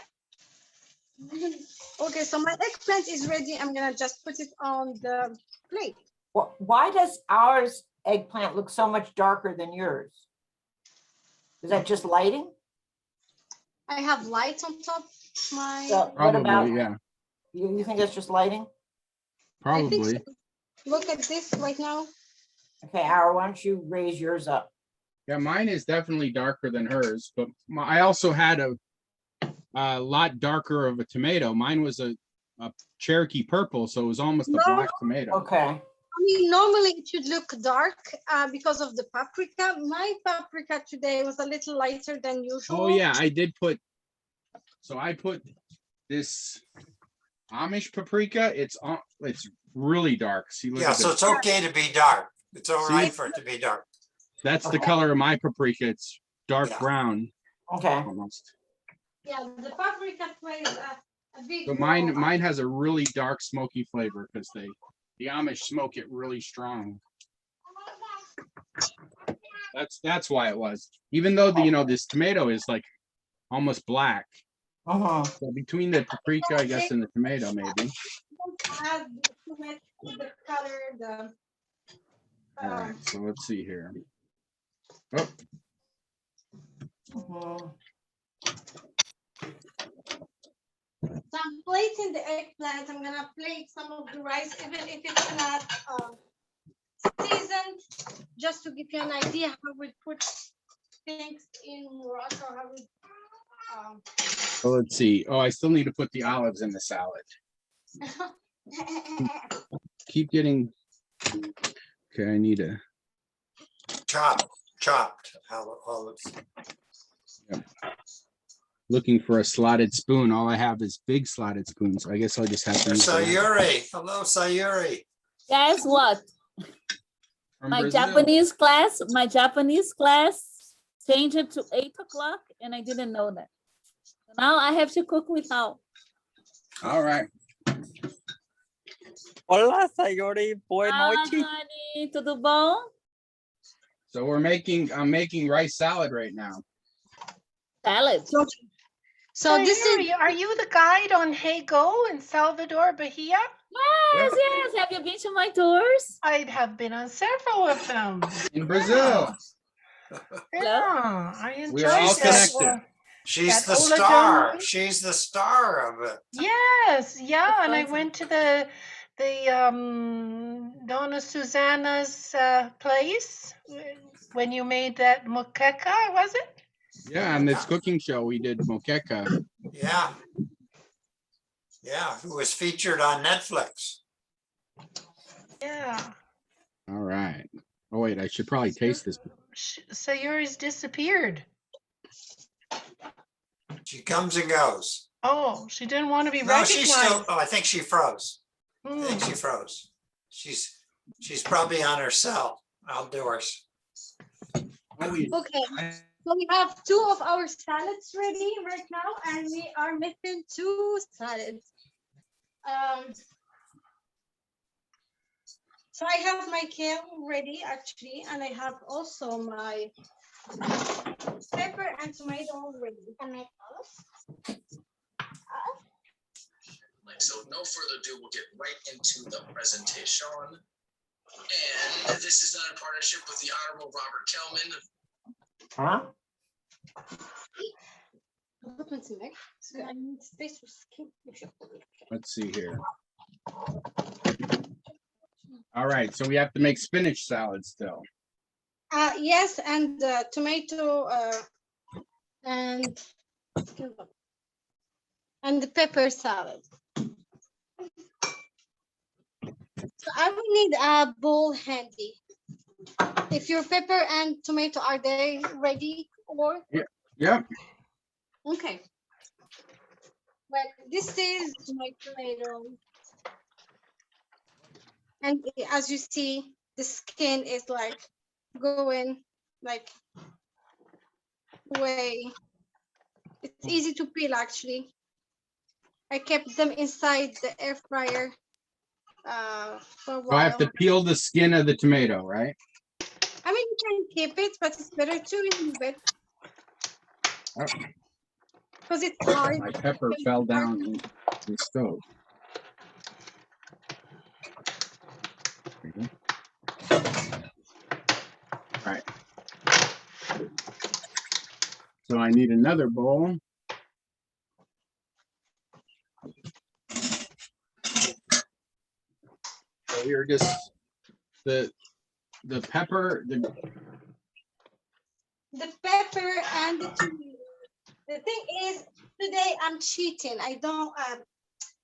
Okay, so my eggplant is ready. I'm gonna just put it on the plate. Why does ours eggplant look so much darker than yours? Is that just lighting? I have light on top. So Probably, what about, yeah. you think that's just lighting? Probably. So. Look at this right now. Okay, Ara, why don't you raise yours up? Yeah, mine is definitely darker than hers, but I also had a lot darker of a tomato. Mine was a Cherokee purple, so it was almost a No. black tomato. Okay. I mean, normally it should look dark because of the paprika. My paprika today was a little lighter than usual. Oh yeah, I did put. So I put this Amish paprika. It's really dark. See, look Yeah, at so this. it's okay to be dark. It's all See? right for it to be dark. That's the Okay. color of my paprika. It's dark Yeah. brown Okay. almost. Yeah, the paprika plays a big So role. mine has a really dark smoky flavor because the Amish smoke it really strong. That's why it was. Even though this tomato is like almost black. Uh-huh. So between the paprika, I guess, and the tomato, maybe. Don't add too much to the color. All right. So let's see here. Oh, Mhm. So I'm plating the eggplant. I'm gonna plate some of the rice, even if it's not seasoned, just to give you an idea how we put things in Morocco. How we, well, let's see. Oh, I still need to put the olives in the salad. Keep getting. Okay, I need a. Chopped olives. Looking for a slotted spoon. All I have is big slotted spoons. So I guess I'll just have to use the one Sayuri, hello Sayuri. Guess what? from My Brazil. Japanese class changed it to 8 o'clock and I didn't know that. So now I have to cook without. All right. Hola, Sayori. Boa noite. Dani, tudo bom? So I'm making rice salad right now. Salad. so this is Are you the guide on Hey Go in Salvador Bahia? Yes, yes. Have you been to my tours? I have been on several of them. In Brazil. Yeah, I enjoyed We are all that. connected. She's That the star. Olegone. She's the star of it. Yes, yeah, and I Awesome. went to the Donna Susanna's place when you made that moqueca, was it? Yeah, on this cooking show we did moqueca. Yeah. Yeah, who was featured on Netflix. Yeah. All right. Oh wait, I should probably taste this. Sayuri's disappeared. She comes and goes. Oh, she didn't want to be No, she's still, recognized. oh, I think she froze. I Hmm. think she froze. She's probably on her cell outdoors. Oh, we- okay. So we have 2 of our salads ready right now, and we are making 2 salads. So I have my kale ready actually, and I have also my pepper and tomato ready. So no further ado, we'll get right into the presentation. And this is done in partnership with the Honorable Robert Kelman. Huh? So I need space for skin. Let's see here. All right, so we have to make spinach salad still. Yes, and tomato and the pepper salad. So I will need a bowl handy. If your pepper and tomato, are they ready or? Yep. Okay. Well, this is my tomato. And as you see, the skin is like going like way. It's easy to peel actually. I kept them inside the air fryer for a So I have while. to peel the skin of the tomato, right? I mean, you can keep it, but it's better to remove it Oh, because it's hard. my pepper fell down in the stove. There you go. All right. So I need another bowl. So you're just the pepper, The pepper and the tomato. The thing is, Today I'm cheating. I don't.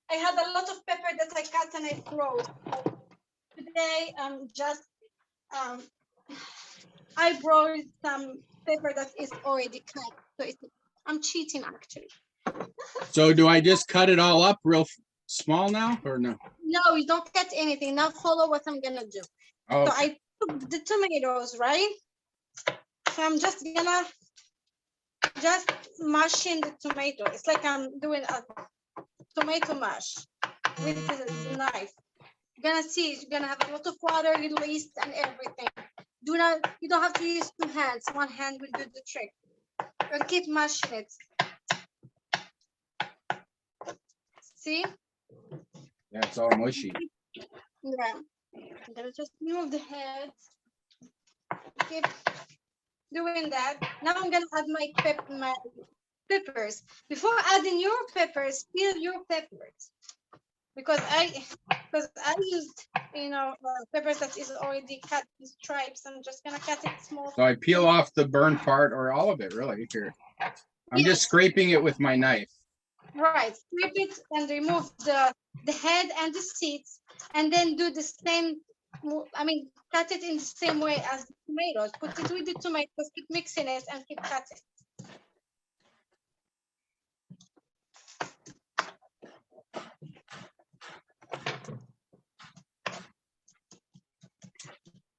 I had a lot of pepper that I cut and I froze. Today I'm just. I brought some pepper that is already cut, so I'm cheating actually. So do I just cut it all up real small now or no? No, you don't cut anything. Now follow what I'm gonna do. Oh, So I took the tomatoes, right? So I'm just gonna mash in the tomato. It's like I'm doing a tomato mash with the knife. You're gonna see you're gonna have a lot of water released and everything. You don't have to use 2 hands. 1 hand will do the trick. And keep mashing it. See? yeah, it's all mushy. Yeah. I'm gonna just move the head. Keep doing that. Now I'm gonna add my peppers. Before adding your peppers, peel your peppers. Because I used, peppers that is already cut in stripes. I'm just gonna cut it small. So I peel off the burn part or all of it really here. I'm just scraping it with my knife. Right, scrape it and remove the head and the seeds, and then do the same. Cut it in the same way as the tomatoes. Put it with the tomatoes, keep mixing it, and keep cutting.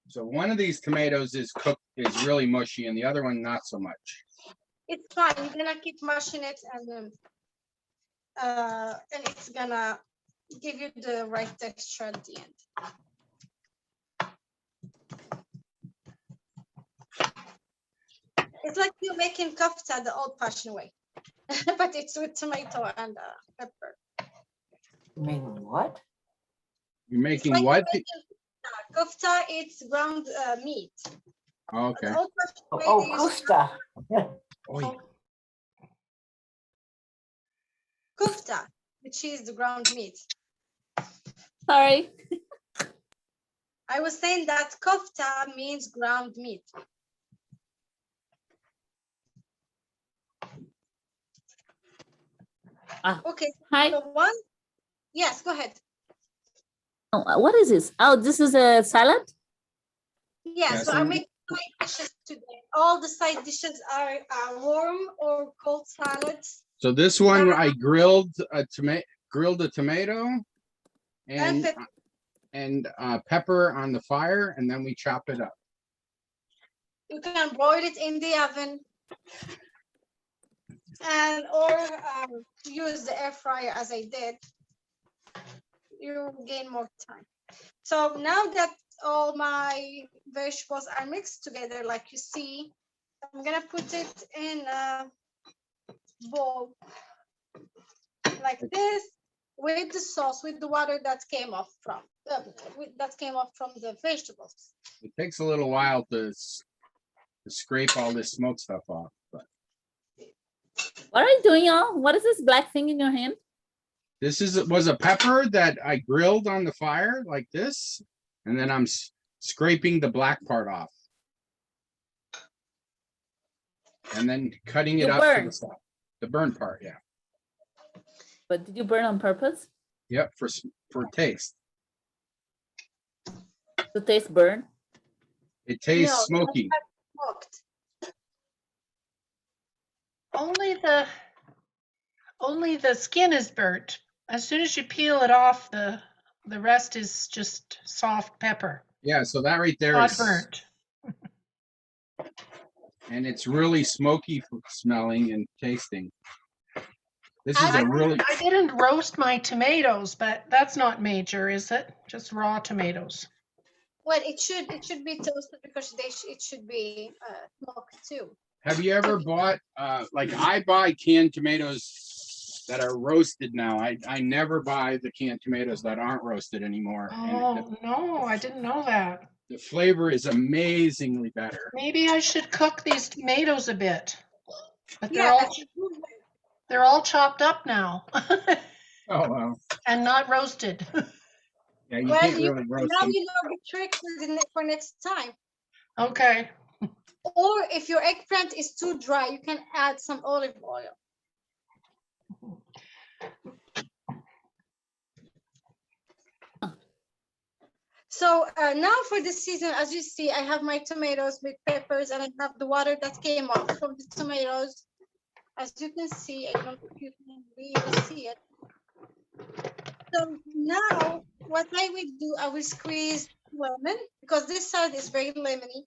So one of these tomatoes is really mushy, and the other one not so much. It's fine. You're gonna keep mashing it, and it's gonna give you the right texture at the end. It's like you're making kofta the old-fashioned way, but it's with tomato and pepper. Making what? You're making what? Kofta, it's ground meat. Oh, okay. Kofta. Kofta, which is the ground meat. Sorry. I was saying that kofta means ground meat. Okay. Hi. So yes, go ahead. Oh, what is this? Oh, this is a salad? Yeah, so I make side dishes today. All the side dishes are warm or cold salads. So this one I grilled a tomato and pepper on the fire, and then we chop it up. You can broil it in the oven, or use the air fryer as I did. You gain more time. So now that all my vegetables are mixed together, like you see, I'm gonna put it in a bowl like this with the sauce, with the water that came off from the vegetables. It takes a little while to scrape all this smoke stuff off. But. What are you doing, y'all? What is this black thing in your hand? This was a pepper that I grilled on the fire like this, and then I'm scraping the black part off. And then cutting it up to the side. The burn part, yeah. But did you burn on purpose? Yep, for taste. To taste burn? It tastes smoky. Only the skin is burnt. As soon as you peel it off, the rest is just soft pepper. Yeah, so that right there not is burnt. And it's really smoky smelling and tasting. This is I didn't roast my tomatoes, but that's not major, is it? Just raw tomatoes. Well, it should be toasted because it should be smoked too. Have you ever bought like I buy canned tomatoes that are roasted now? I never buy the canned tomatoes that aren't roasted anymore. Oh, no, I didn't know that. The flavor is amazingly better. Maybe I should cook these tomatoes a bit. But they're all chopped up now. Oh, wow. And not roasted. Yeah, you can't really roast now them. you know the trick for next time. Okay. Or if your eggplant is too dry, you can add some olive oil. So now for the season, as you see, I have my tomatoes with peppers, and I have the water that came off from the tomatoes. As you can see, I don't know if you can really see it. So now what I will do, I will squeeze lemon, because this salad is very lemony.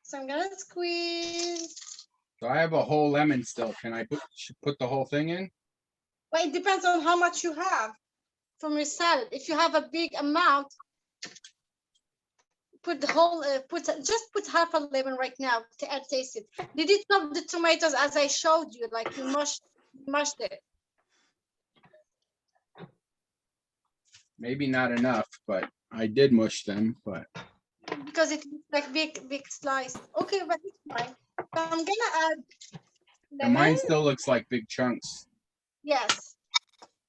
So I'm gonna squeeze. So I have a whole lemon still. Can I put the whole thing in? Well, it depends on how much you have from your salad. If you have a big amount, put the whole, just put half a lemon right now to add taste it. Did you chop the tomatoes as I showed you, like you mashed it? Maybe not enough, but I did mush them, but. Because it looks like big slice. Okay, but it's fine. So I'm gonna add lemon. And mine still looks like big chunks. Yes.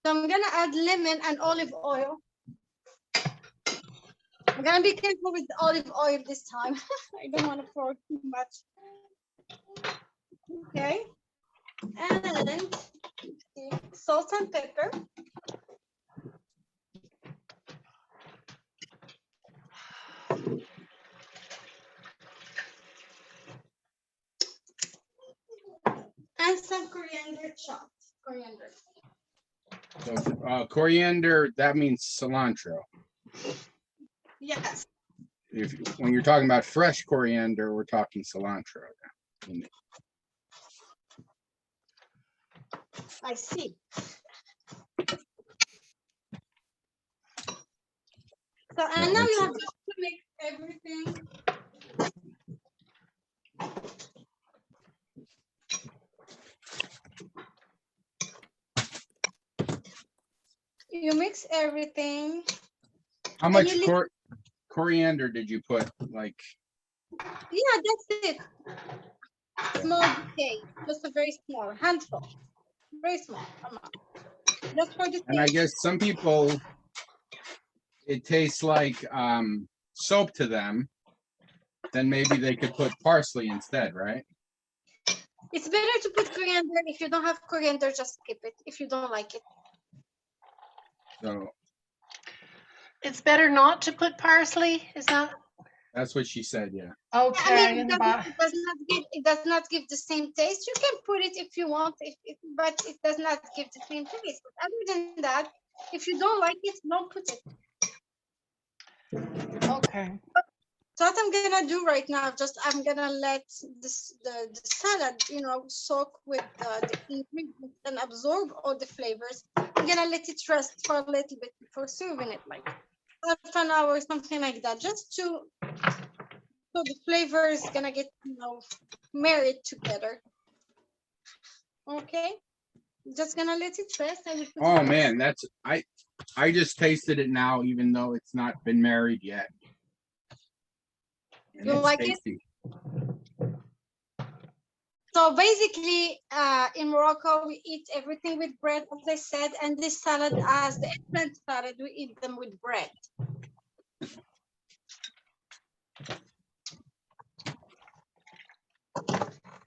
So I'm gonna add lemon and olive oil. I'm gonna be careful with the olive oil this time. I don't want to pour too much. Okay. And salt and pepper. And some coriander chopped. Coriander. So coriander, that means cilantro. Yes. When you're talking about fresh coriander, we're talking cilantro. I see. So, and now you have just to mix everything. You mix everything. How much coriander did you put? Like. Yeah, that's it. Small bouquet, just a very small handful. Very small amount. Just for the And I guess some people, it tastes like soap to them. Then maybe they could put parsley instead, right? It's better to put coriander. If you don't have coriander, just skip it if you don't like it. So it's better not to put parsley, is that? That's what she said, yeah. Okay. I mean, it does not give the same taste. You can put it if you want, but it does not give the same taste. But other than that, if you don't like it, don't put it. Okay. So what I'm gonna do right now, I'm gonna let the salad, soak with the ingredients and absorb all the flavors. I'm gonna let it rest for a little bit before serving it, like half an hour, something like that, just so the flavor is gonna get married together. Okay, just gonna let it rest. Oh man, I just tasted it now, even though it's not been married yet. And you like tasty. it? So basically, in Morocco, we eat everything with bread, as I said, and this salad, as the eggplant salad, we eat them with bread.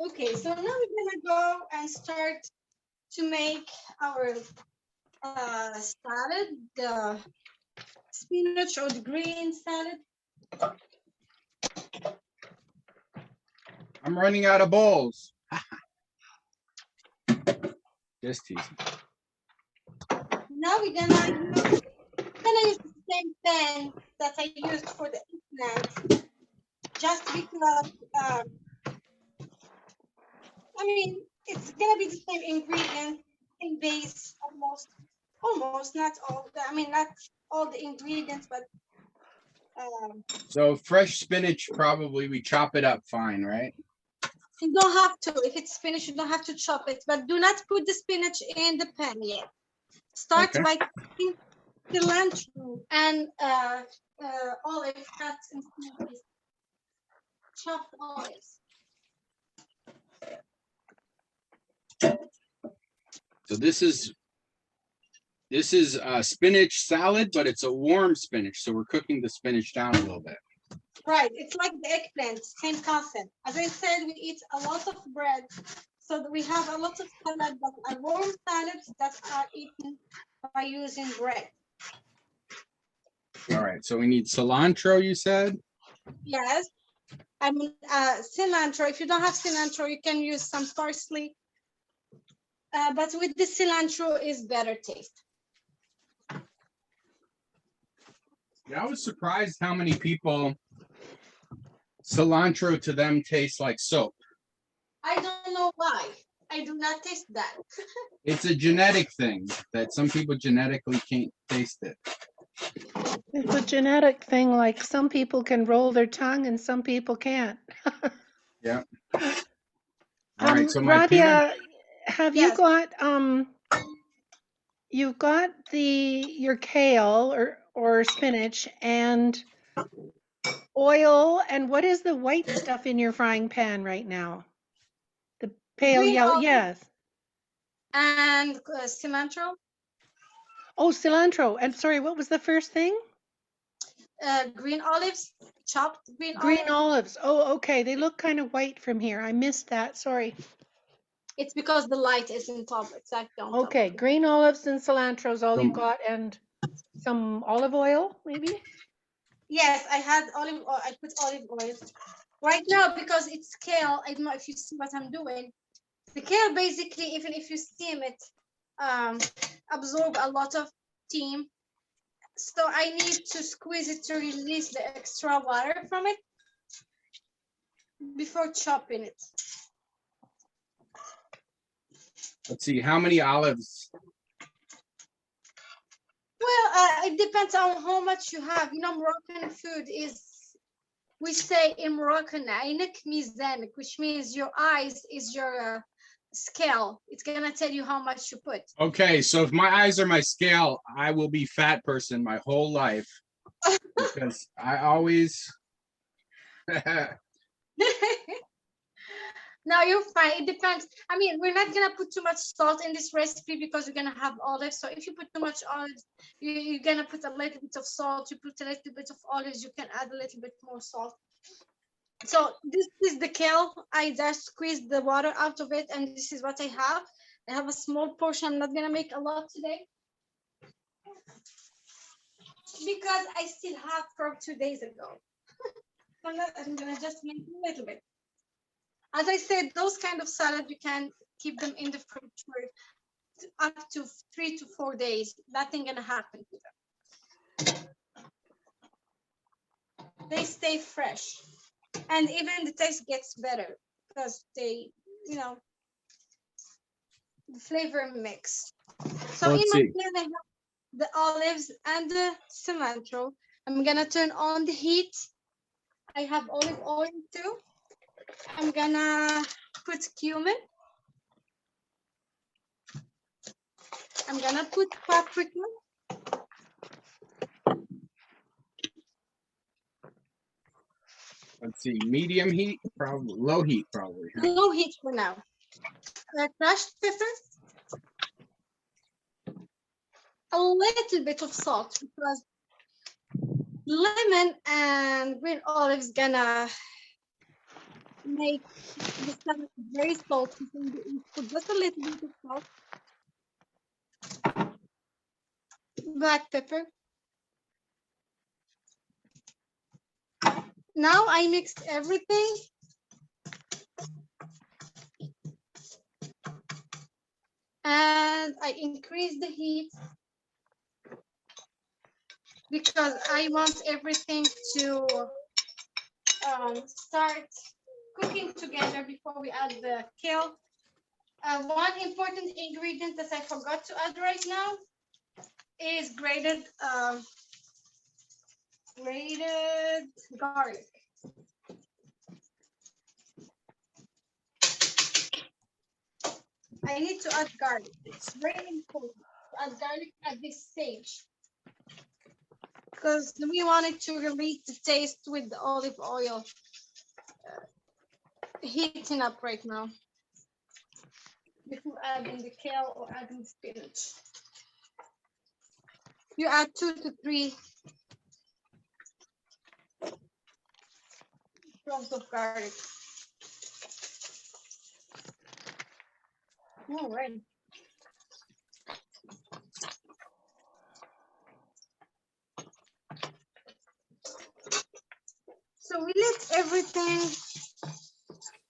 Okay, so now we're gonna go and start to make our salad, the spinach or the green salad. I'm running out of bowls. Just teasing. Now we're gonna use the same pan that I used for the eggplant, just because I mean it's gonna be the same ingredient in base, almost not all. Not all the ingredients, but. So fresh spinach, probably we chop it up fine, right? You don't have to. If it's spinach, you don't have to chop it, but do not put the spinach in the pan yet. Start by putting cilantro and olive cuts and chopped olives. So this is spinach salad, but it's a warm spinach. So we're cooking the spinach down a little bit. Right. It's like the eggplant, same concept. As I said, we eat a lot of bread. So we have a lot of salad that are warm salads that are eaten by using bread. All right, so we need cilantro, you said? Yes. I mean, cilantro. If you don't have cilantro, you can use some parsley. But with the cilantro is better taste. Yeah, I was surprised how many people cilantro to them tastes like soap. I don't know why. I do not taste that. It's a genetic thing that some people genetically can't taste it. It's a genetic thing, like some people can roll their tongue and some people can't. Yeah. All right, so my pan, Radia, have you Yes. got you've got your kale or spinach and oil, and what is the white stuff in your frying pan right now? The pale Green yellow, olive yes. and cilantro. Oh, cilantro. And sorry, what was the first thing? Green olives, chopped green Green olives. olives. Oh, okay. They look kind of white from here. I missed that. Sorry. It's because the light is in top, exactly on top. Okay, green olives and cilantro is all So- you've got, and some olive oil, maybe? Yes, I had olive oil. I put olive oil right now because it's kale. I don't know if you see what I'm doing. The kale basically, even if you steam it, absorb a lot of steam. So I need to squeeze it to release the extra water from it before chopping it. let's see, how many olives? Well, it depends on how much you have. You know, Moroccan food is, we say in Moroccan, عينك ميزانك, which means your eyes is your scale. It's gonna tell you how much you put. Okay, so if my eyes are my scale, I will be fat person my whole life because I always. No, you're fine. It depends. I mean, we're not gonna put too much salt in this recipe because we're gonna have olives. So if you put too much olives, you're gonna put a little bit of salt. You put a little bit of olives, you can add a little bit more salt. So this is the kale. I just squeezed the water out of it, and this is what I have. I have a small portion. I'm not gonna make a lot today because I still have from 2 days ago. I'm gonna just make a little bit. As I said, those kind of salad, you can keep them in the fridge for up to 3 to 4 days. Nothing gonna happen to them. They stay fresh. And even the taste gets better because they, you know, the flavor mix. So Let's in my see. pan, I have the olives and the cilantro. I'm gonna turn on the heat. I have olive oil too. I'm gonna put cumin. I'm gonna put paprika. Let's see, medium heat, probably low heat, probably. Huh? Low heat for now. Crushed pepper. A little bit of salt because lemon and green olives gonna make the salad very salty. So you put just a little bit of salt. Black pepper. Now I mixed everything. And I increase the heat because I want everything to start cooking together before we add the kale. One important ingredient that I forgot to add right now is grated garlic. I need to add garlic. It's very important to add garlic at this stage because we wanted to release the taste with the olive oil heating up right now before adding the kale or adding spinach. You add 2 to 3 cloves of garlic. All right. So we let everything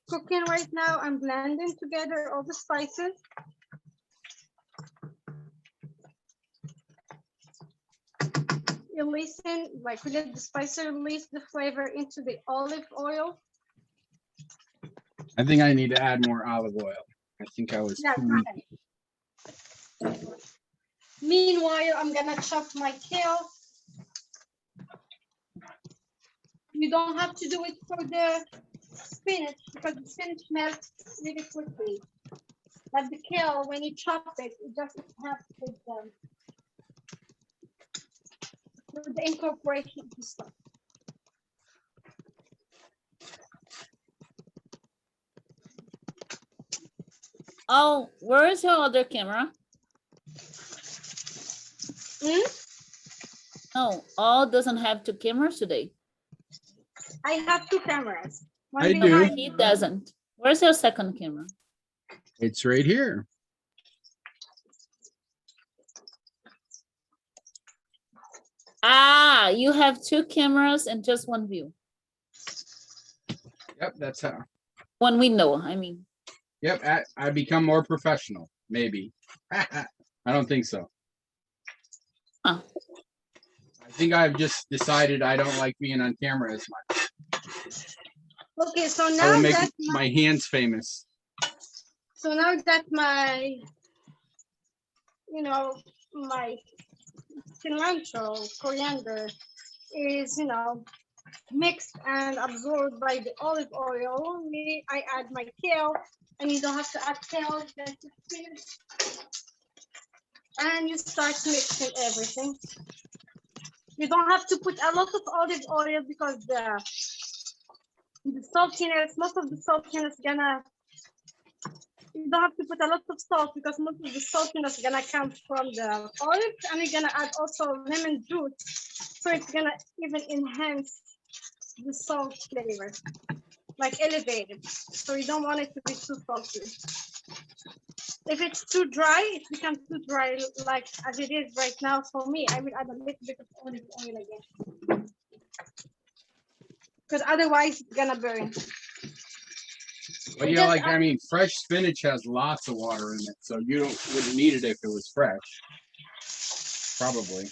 cooking right now. I'm blending together all the spices. Releasing, like we let the spices release the flavor into the olive oil. I think I need to add more olive oil. I think I was Yeah, too go weak. ahead. Meanwhile, I'm gonna chop my kale. You don't have to do it for the spinach because the spinach melts really quickly. But the kale, when you chop it, it just helps with the incorporation of the stuff. Oh, where is your other camera? No, all doesn't have two cameras today. I have two cameras. One I do. behind He doesn't. Where's your second camera? It's right here. Ah, you have two cameras and just one view. Yep, that's how. One window, I mean. Yep, I become more professional, maybe. I don't think so. Huh. I think I've just decided I don't like being on camera as much. Okay, so I now will make that my hands famous. so now that my my cilantro, coriander is mixed and absorbed by the olive oil, I add my kale, and you don't have to add kale, just finish. And you start mixing everything. You don't have to put a lot of olive oil because the saltiness, most of the saltiness you don't have to put a lot of salt because most of the saltiness is gonna come from the olive, and you're gonna add also lemon juice, so it's gonna even enhance the salt flavor, like elevate it. So you don't want it to be too salty. If it's too dry, it becomes too dry, like as it is right now for me. I will add a little bit of olive oil again, because otherwise it's gonna burn. Well, yeah, like I mean, fresh spinach has lots of water in it, so you wouldn't need it if it was fresh. Probably.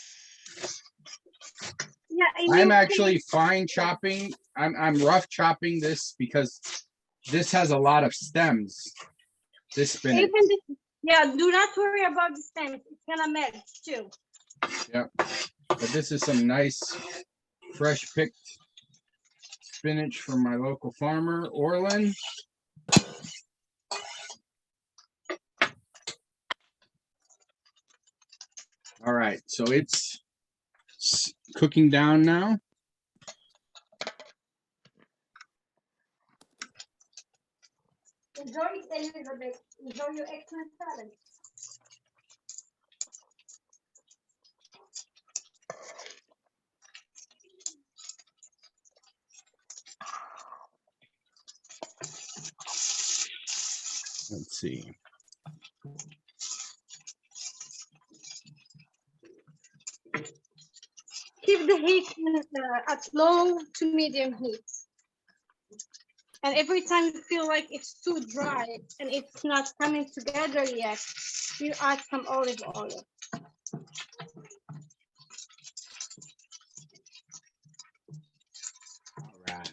Yeah, I'm actually fine chopping. I'm rough chopping this because this has a lot of stems. This spinach. Yeah, do not worry about the stems. It's gonna melt too. Yep. But this is some nice, fresh picked spinach from my local farmer, Orland. All right, so it's cooking down now. Enjoy it a little bit. Enjoy your eggplant salad. Let's see. Keep the heat at low to medium heat. And every time you feel like it's too dry and it's not coming together yet, you add some olive oil. All right.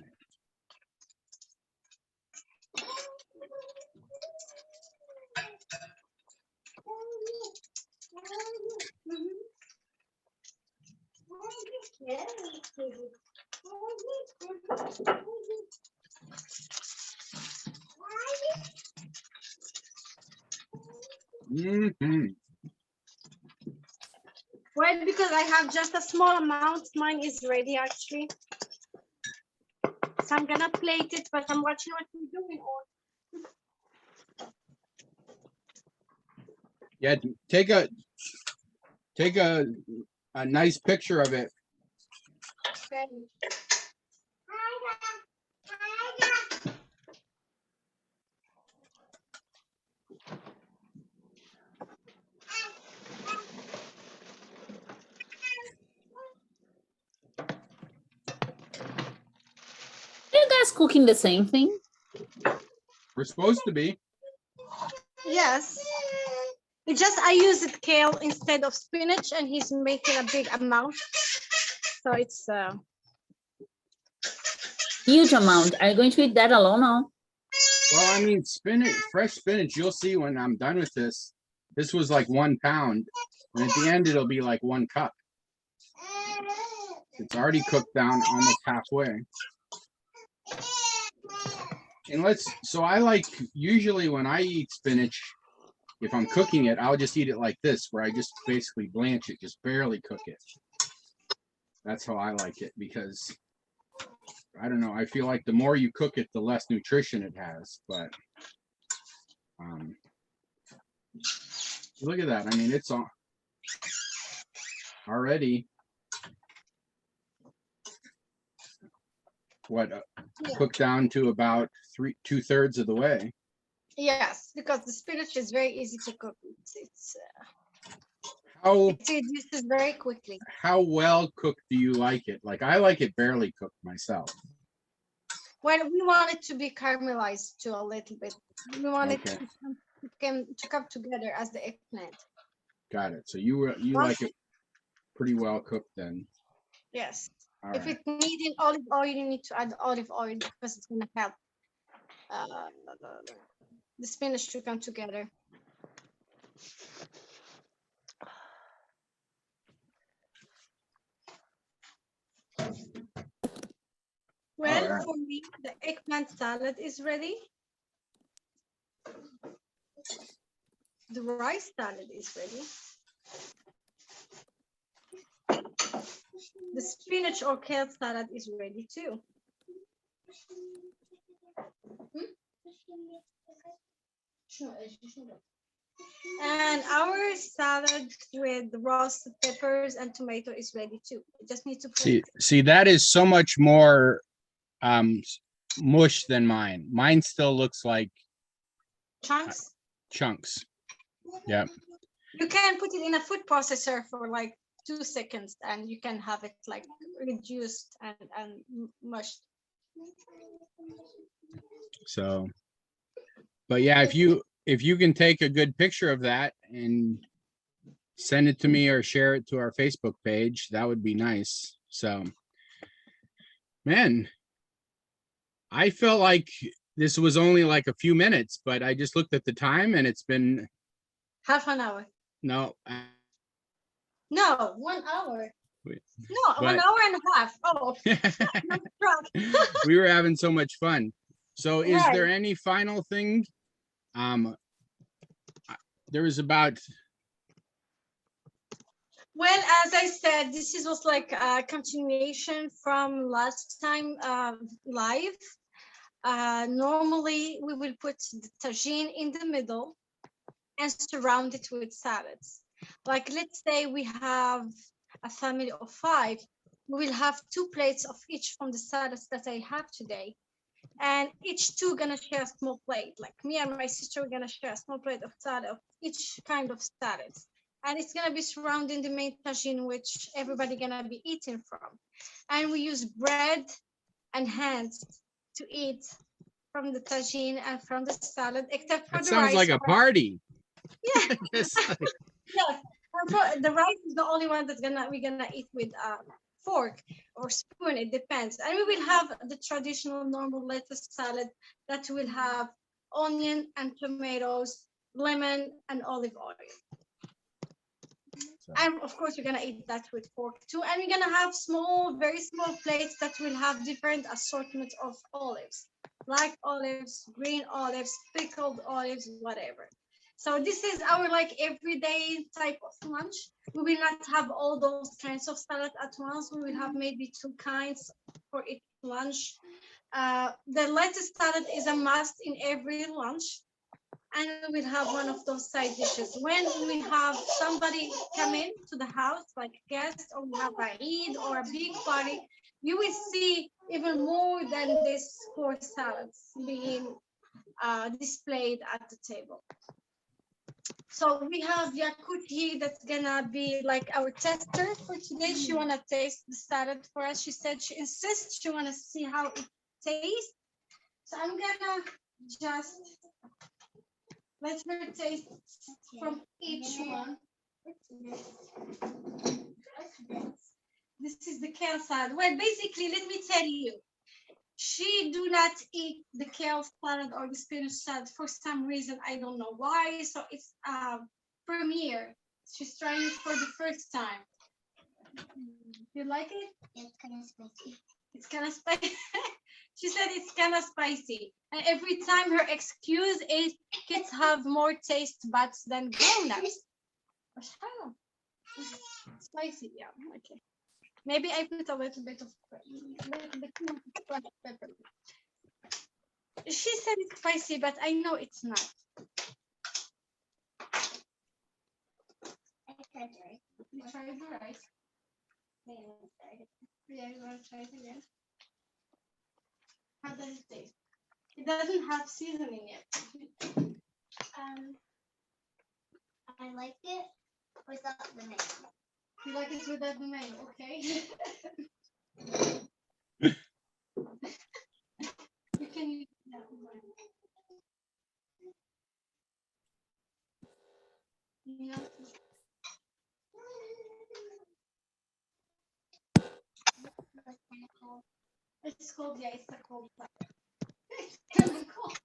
Mm-hmm. Well, because I have just a small amount, mine is ready actually. So I'm gonna plate it, but I'm watching what you're doing. Yeah, take a nice picture of it. Okay. guys cooking the same thing? We're supposed to be. Yes. It just I use it kale instead of spinach, and he's making a big amount. So it's Huge amount. Are you going to eat that alone now? Well, I mean, spinach, fresh spinach, you'll see when I'm done with this. This was like 1 pound, and at the end it'll be like 1 cup. It's already cooked down almost halfway. And so I like, usually when I eat spinach, if I'm cooking it, I'll just eat it like this, where I just basically blanch it, just barely cook it. That's how I like it, because I don't know, I feel like the more you cook it, the less nutrition it has. But look at that. I mean, it's already cooked down to about 2/3 of the way. yes, because the spinach is very easy to cook. It reduces very quickly. How well cooked do you like it? Like, I like it barely cooked myself. Well, we want it to be caramelized too a little bit. We want it to come together as the eggplant. Got it. So you like it pretty well cooked then. Yes. All If right. it needing olive oil, you need to add olive oil because it's gonna help the spinach to come together. Well, All right. for me, the eggplant salad is ready. The rice salad is ready. The spinach or kale salad is ready too. And our salad with roasted peppers and tomato is ready too. We just need to put See, that is so much more mush than mine. Mine still looks like chunks. Chunks. Yeah. You can put it in a food processor for like 2 seconds and you can have it like reduced and mushed. So, but yeah, if you can take a good picture of that and send it to me or share it to our Facebook page, that would be nice. So, man, I felt like this was only like a few minutes, but I just looked at the time and it's been half an hour. No. No, 1 hour. Wait, no, but, 1 hour and a half. Oh, we were having so much fun. So is Right. there any final thing? There was about. Well, as I said, this was like a continuation from last time live. Normally, we will put the tajine in the middle and surround it with salads. Like, let's say we have a family of 5. We will have 2 plates of each from the salads that I have today. And each 2 gonna share a small plate. Like me and my sister, we're gonna share a small plate of salad of each kind of salads. And it's gonna be surrounding the main tajine, which everybody gonna be eating from. And we use bread and hands to eat from the tajine and from the salad, except for That the sounds rice. like a party. Yeah. Yes. The rice is the only one that's we're gonna eat with a fork or spoon. It depends. And we will have the traditional normal lettuce salad that will have onion and tomatoes, lemon and olive oil. And of course, we're gonna eat that with fork too. And we're gonna have small, very small plates that will have different assortment of olives, black olives, green olives, pickled olives, whatever. So this is our like everyday type of lunch. We will not have all those kinds of salad at once. We will have maybe 2 kinds for each lunch. The lettuce salad is a must in every lunch. And we will have one of those side dishes. When we have somebody come in to the house, like guests, or we have a Eid or a big party, you will see even more than this 4 salads being displayed at the table. So we have Yakut here that's gonna be like our tester for today. She wanna taste the salad for us. She said she insists she wanna see how it taste. So I'm gonna just let her taste from each one. This is the kale salad. Well, basically, let me tell you, she do not eat the kale salad or the spinach salad for some reason. I don't know why. So it's premiere. She's trying it for the first time. You like it? It's kind of spicy. It's kind of spicy. She said it's kind of spicy. And every time her excuse is kids have more taste buds than grown-ups. Spicy, yeah, okay. Maybe I put a little bit of pepper. She said it's spicy, but I know it's not. I tried the rice. You tried the rice? Yeah, you want to try it again? How does it taste? It doesn't have seasoning yet. I like it without the mayo. You like it without the mayo, okay? You can use that one. Yeah. It's cold, yeah, it's a cold pepper. It's kind of cold.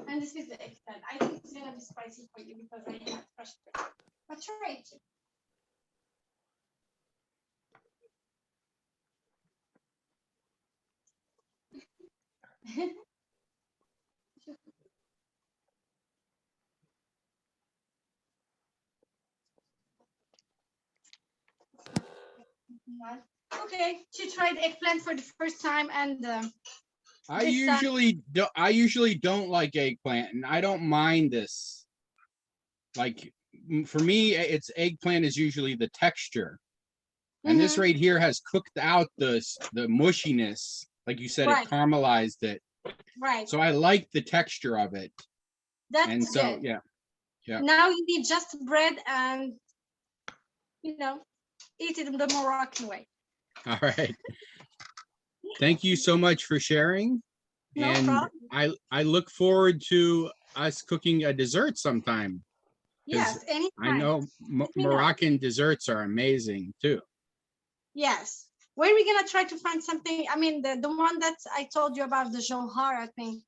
And this is the eggplant. I think it's gonna be spicy for you because I have fresh pepper. But try it. Okay, she tried eggplant for the first time, and I usually don't like eggplant, and I don't mind this. Like for me, it's eggplant is usually the texture, and this right here has cooked out the mushiness. Like you said, Right. it caramelized it. Right. So I like the texture of it. That's And so good. yeah. Now you need just bread and eat it in the Moroccan way. All right. Thank you so much for sharing. No and problem. I look forward to us cooking a dessert sometime. Yes, anytime. I know Let me know. Moroccan desserts are amazing too. Yes. When are we gonna try to find something? I mean, the one that I told you about, the Johar, I think